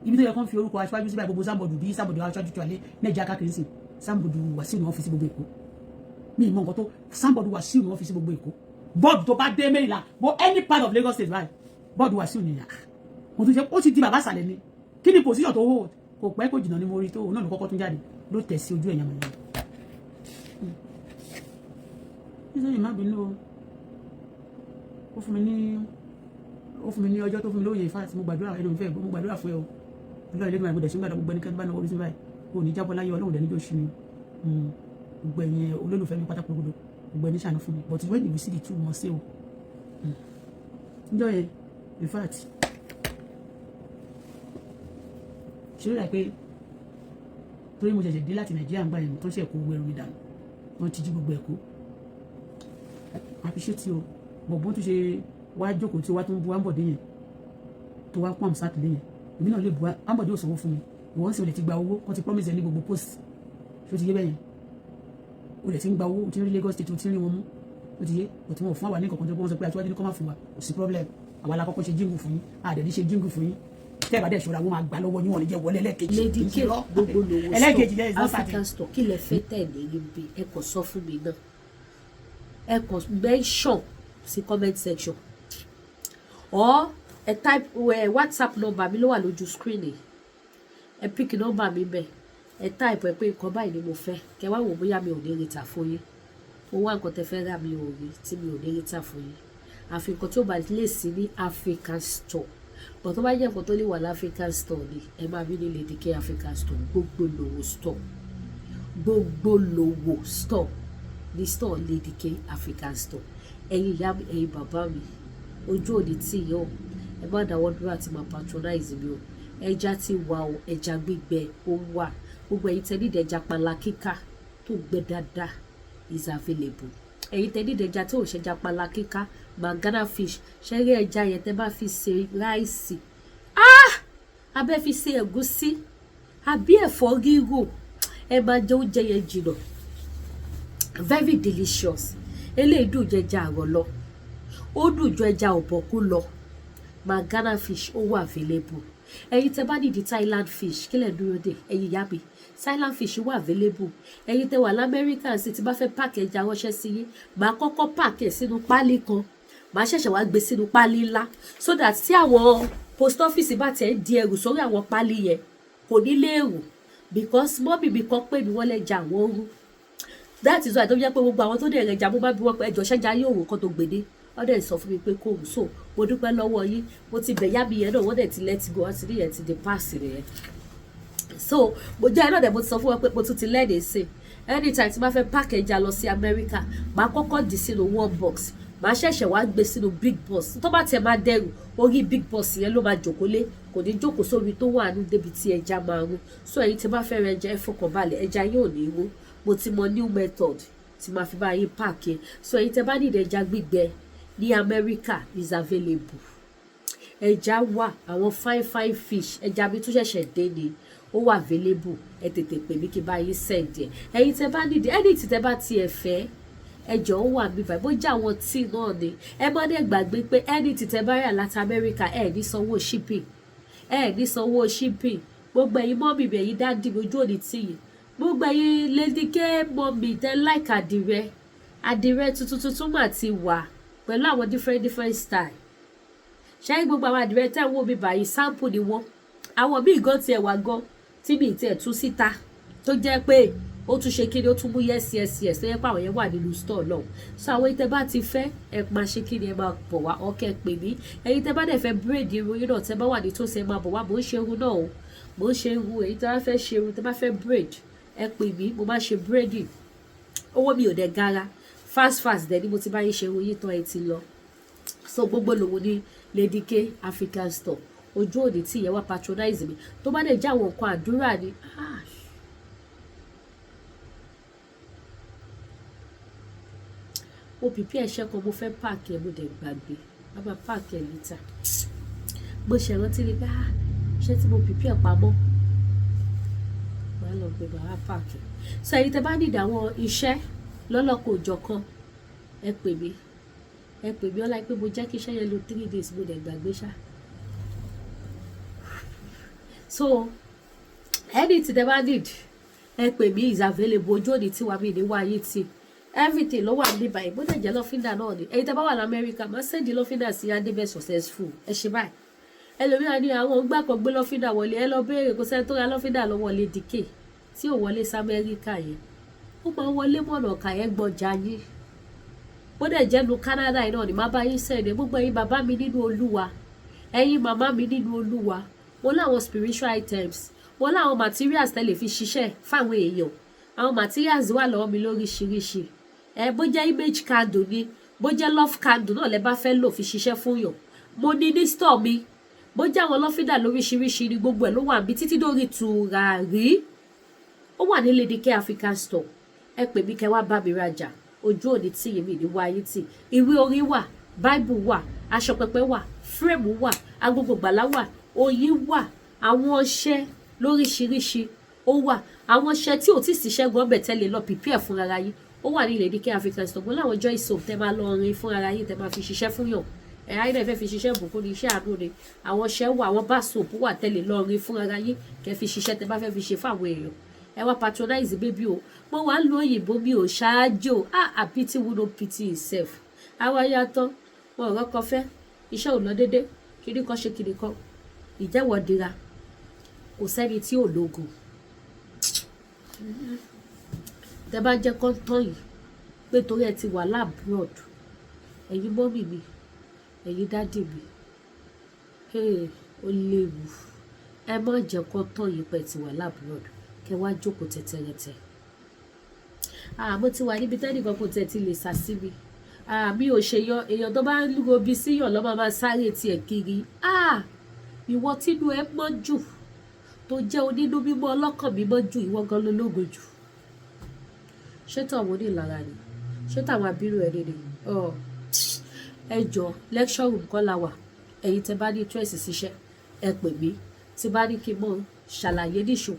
ibi tó yẹ kán fi orúkọ aṣáájú síbẹ̀ gbogbo sábọ̀dù bí sábọ̀dù aṣáájú tó alẹ́ Nàìjíríà káàkiri sí sábọ̀dù Wàsíù ni wọ́n fi sí gbogbo Èkó mi ìmọ̀ nǹkan tó sábọ̀dù Wàsíù ni wọ́n fi sí gbogbo Èkó bọ́ọ̀dù tó bá dé Maryland but any part of Lagos State right bọ́ọ̀dù Wàsíù ni yà mo tún ṣe ó ti di bàbá àṣàlẹ̀ ni kí ni position tó hold kò pẹ́ kò jìnnà ni mo rí tó náà ló kọ́kọ́ tún jáde ló tẹ̀ sí ojú ẹ̀yàn mọ̀nyàn. nítorí má bínú o ó fún mi ní ọjọ́ tó fún mi lóye ìfà tí mo gbàdúrà ẹni mo fẹ́ mo gbàdúrà fún ẹ o ọlọ́run ilé ìgbàlódé ṣe ń gbàdúrà gbogbo ẹnikẹ́ni bá náà orí sí báyìí kò ní jábọ́ láyé Ọlọ́run dẹni tó ṣí mi gbogbo ẹ̀yin olólùfẹ́ mi pátákó gbogbo gbogbo ẹni ṣàánú fún mi but when you see the truth mọ̀ sí o níjọ́ yẹn in fact ṣe ló dà pé torí mo ṣẹ̀ṣẹ̀ dé láti Nàìjíríà ń gbà yẹn tó ṣe ẹ̀kọ́ gbogbo ẹrù mi dànù wọ́n ti jí gbogbo ẹ̀kọ́ àfiṣẹ́ tí o bọ̀bọ́n tó ṣe wá jókòó tí o wá tó ń bu Ambode yẹn tó wá pọ́n sátidé yẹn èmi náà lè bu Ambode ò sanwó fún mi ìwọ́n sì lè ti gba owó wọ́n ti promise ẹ ní gbogbo post ṣó ti yé bẹ́yẹn o lè ti ń gba owó o ti ń rí Lagos State o ti ń rí wọn mú o ti yé o ti wọn fún àwa ní kankan tó wọ́n sọ pé aṣíwájú ní kọ́ máa fún wa kò sí problem àwa la kọ́kọ́ ṣe jíǹgù fún yín àdẹ̀dí ṣe jíǹgù fún yín tẹ́ bá dẹ̀ ṣọ́ra wọn máa gbà lọ́wọ́ yín wọn lè jẹ́ wọlé ẹlẹ́kejì Lady K gbogbo lówó ẹlẹ́kejì yẹn is not African store kí lẹ fẹ́ tẹ̀lé níbi ẹ kàn sọ fún mi náà ẹ kàn mention sí comment section or ẹ type WhatsApp number mi ló wà lójú screen ẹ pick number mi bẹ́ẹ̀ ẹ type ẹ pé nǹkan báyìí ni mo fẹ́ kẹ wá wò bóyá mi ò ní rí tà fún yín mo wá nǹkan tẹ fẹ́ rà mi ò rí tí mi ò ní rí tà fún yín àfi nǹkan tí ó bá lè sí ní African store but tó bá jẹ́ nǹkan tó lè wà ní African store ni ẹ máa bí ní Lady K African store gbogbo lówó store ní store Lady K African store ẹ̀yin ìyá mi ẹ̀yin bàbá mi ojú òní tí yẹ o ẹ má dáwọ́ dúró àti máa patronize mi o ẹja ti wà o ẹja gbígbẹ ó wà gbogbo ẹ̀yin tẹ́ nídìí ẹja panla kíká tó gbẹ dáadáa is available ẹ̀yin tẹ́ nídìí ẹja tí ò ṣẹja panla kíká Mangana fish ṣẹ́rí ẹja yẹn tẹ́ bá fi ṣe ráìsì abẹ́ fi ṣe ẹ̀gúsí àbí ẹ̀fọ́ rírò ẹ máa jẹ oúnjẹ yẹn jìnnà very delicious eléyìí dùn jẹ ẹja àrọ̀ lọ ó dùn ju ẹja ọ̀bọ̀kú lọ Mangana fish ó wà available ẹ̀yin tẹ́ bá nídìí Thailand fish kílẹ̀ dúró dé ẹ̀yin yá mi Thailand fish wà available ẹ̀yin tẹ́ wà lamẹ́ríkà sí ti bá fẹ́ páàkì ẹja ránṣẹ́ sí yín màá kọ́kọ́ páàkì ẹ̀ sínú páálí kan màá ṣẹ̀ṣẹ̀ wá gbé sínú páálí ńlá so that tí àwọn post office bá tẹ̀ ń di ẹrù sórí àwọn páálí yẹn kò ní léèrò because mọ́mì mi kan pè mí wọ́n lẹ́jà àwọn rú that is why tó jẹ́ pé gbogbo àwọn tó dẹ̀ rẹjà mo bá bí wọ́n pé ẹjọ́ ṣẹ́jà yóò wò kán tó gbèdé wọ́n dẹ̀ sọ fún mi pé kò wù so mo dúpẹ́ lọ́wọ́ yín mo ti bẹ̀ yá mi yẹn náà wọ́n dẹ̀ ti let go wọ́n ti ní yẹn ti di pass nìyẹn so mo jẹ́ náà dẹ̀ mo ti sọ fún wọn pé mo tún ti lẹ́ẹ̀dẹ̀ sí anytime tí ma fẹ́ pack ẹja lọ sí America màá kọ́kọ́ dì sínú one box màá ṣẹ̀ṣẹ̀ wá gbé sínú big box tó bá tiẹ̀ máa dẹrù orí big box yẹn ló máa jókòó lé kò ní jókòó sórí tó wà ní débi tí ẹja máa rún so ẹ̀yin tí bá fẹ́ rẹ ẹja ẹ fọkàn balẹ̀ ẹja yóò ní rún mo ti mọ new method tí máa fi bá yín pack yẹn so ẹ̀yin tẹ́ bá ní ẹja gbígbẹ ní America is available ẹja wà àwọn fine fish ẹja mi tún ṣẹ̀ṣẹ̀ dé ni ó wà available ẹ tètè pè mí kí n bá yín send ẹ ẹ̀yin tẹ́ bá nídìí ẹni tí tẹ́ bá tiẹ̀ fẹ́ ẹjọ ó wà bíbá bó jẹ́ àwọn tíì náà ni ẹ má dé gbàgbé pé ẹni tí tẹ́ bá rà láti America ẹ ní sanwó shipping gbogbo ẹ̀yin mọ́mì mi ẹ̀yin dáàdì ojú òní tíì gbogbo ẹ̀yin lady k mọ́mì tẹ́ like àdìrẹ tuntun mà ti wà pẹ̀lú àwọn different style ṣáà gbogbo àwọn àdìrẹ tẹ́ ń wò mí báyìí sample ni wọ́n àwọn míì gan tiẹ̀ wà gan tí mi tiẹ̀ tú síta tó jẹ́ pé ó tún ṣe kíni ó tún mú yes tó yẹ pé àwọn yẹn wà nínú store náà so àwọn ìtẹ́ bá ti fẹ́ ẹ máa ṣe kíni ẹ máa bọ̀ wá ọkẹ́ pè mí ẹ̀yin tẹ́ bá dẹ̀ fẹ́ braid irun yín náà tẹ́ bá wà nítòsí ẹ máa bọ̀ wá mò ń ṣe irun náà o mò ń ṣe irun èyí tẹ́ bá fẹ́ ṣe irun tẹ́ bá fẹ́ braid ẹ pè mí mo máa ṣe braiding owó mi ò dẹ̀ gara fast dẹ̀ ni mo ti bá yín ṣe irun yín tán ẹ ti lọ so gbogbo lòun ní Lady K African store ojú òní tí ìyẹn wá patronize mi tó bá dẹ̀ jẹ́ àwọn nǹkan àdúrà ni mo pìpì ẹ̀ṣẹ́ kan mo fẹ́ páàkì ẹ̀ mo dẹ̀ gbàgbé a máa páàkì ẹ̀ lítà mo ṣe rántí ni pé ṣé tí mo pìpì ẹ̀ pamọ́ máa lọ gbé bàbá páàkì so ẹ̀yin tẹ́ bá nídìí àwọn iṣẹ́ lọ́lọ́kọ̀ òjọ̀kan ẹ pè mí ọlá pé mo jẹ́ kí iṣẹ́ yẹn lo 3 days mo dẹ̀ gbàgbé ṣá so ẹni tí tẹ́ bá need ẹ pè mí is available ojú òní tí wàá mi ní wáyé tí everything ló wà ní báyìí bó dẹ̀ jẹ́ lọ́fíńdà náà ni ẹ̀yin tẹ́ bá wà ní Amẹ́ríkà máa sẹ́ndì lọ́fíńdà sí adébẹ̀ successful ẹ ṣe báyìí ẹlòmíràn ní àwọn gbà kan gbé lọ́fíńdà wọlé ẹ lọ béèrè kó sẹ́ni tó ra lọ́fíńdà lọ́wọ́ Lady K tí ò wọlé sí Amẹ́ríkà yẹn ó máa wọlé mọ̀nà ọ̀kà yẹn gbọ́jà yín bó dẹ̀ jẹ́ lu Canada yìí náà ni má bá yín sẹ́ndì gbogbo ẹ̀yin bàbá mi nínú Olúwa ẹ̀yin màmá mi nínú Olúwa wọ́n láwọn spiritual items wọ́n láwọn materials tẹ́lẹ̀ fi ṣiṣẹ́ fáwọn èèyàn àwọn materials wà lọ́wọ́ mi lóríṣiríṣi bó jẹ́ image candle ni bó jẹ́ love candle náà lẹ bá fẹ́ lò fi ṣiṣẹ́ fún yàn mo ní store mi bó jẹ́ àwọn lọ́fíńdà lóríṣiríṣi ni gbogbo ẹ̀ ló wà níbi títí dórí tùràrí ó wà ní Lady K African store ẹ pè mí kẹ́ wá bá mi rajà ojú òní tí yèmí ní wáyé tì ìwé orin wà bible wà aṣọ pẹpẹ wà frame wà agogo gbàlá wà oyin wà àwọn ọṣẹ lóríṣiríṣi ó wà àwọn ọṣẹ tí ò tí ì ṣiṣẹ́ gan ọbẹ̀ tẹ́lẹ̀ lọ prepare fún ara yín ó wà ní Lady K African store gbọ́n láwọn joy soap tẹ́ máa lọ rin fún ara yín tẹ́ máa fi ṣiṣẹ́ fún yàn ayé fẹ́ fi ṣiṣẹ́ bùkún ní iṣẹ́ àánú ni àwọn ọṣẹ wà àwọn bar soap wà tẹ́lẹ̀ lọ rin fún ara yín kẹ́ fi ṣiṣẹ́ tẹ́ bá fẹ́ fi ṣe fún àwọn èèyàn ẹ wá patronize baby o mo wà ń lo òyìnbó mi ò ṣáájú a pity who no pity himself àwa yàtọ̀ wọn ò rọ́kọ fẹ́ iṣẹ́ ò lọ dédé kiri kan ṣe kiri kan ìjẹ́wọ́ dira kò sẹ́ni tí ò lógun tẹ́ bá jẹ́ kọ́ńtọ́ yìí pé torí ẹ ti wà láàbùrọ̀d ẹ̀yin mọ́mì mi ẹ̀yin dádì mi ó léwu ẹ má jẹ́ kọ́ńtọ́ yìí pé ti wà láàbùrọ̀d kẹ́ wá jókòó tẹ́tẹ́rẹ́tẹ́ mo ti wà níbi tẹ́nìkan kò tẹ̀ ti lè sá sí mi mi ò ṣe yan èèyàn tó bá ń lúgo bí síyàn lọ́ máa sáré tiẹ̀ kiri ìwọ tínú ẹ mọ́ jù tó jẹ́ onínú mímọ́ ọlọ́kàn mímọ́ jù ìwọ gan lológo jù ṣé tàwọn onílára ni ṣé tàwọn abirú ẹ nínú ẹ jọ lecture room kọ́ la wà ẹ̀yin tẹ́ bá ní interest ṣiṣẹ́ ẹ pè mí tí bá ní kí n mọ̀ ṣàlàyé níṣó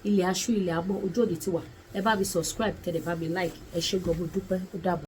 ilẹ̀ aṣú ilẹ̀ amọ́ ojú òní ti wà ẹ bá mi subscribe kẹ́ ẹ bá mi like ẹ ṣé gan mo dúpẹ́ ó dàbọ̀.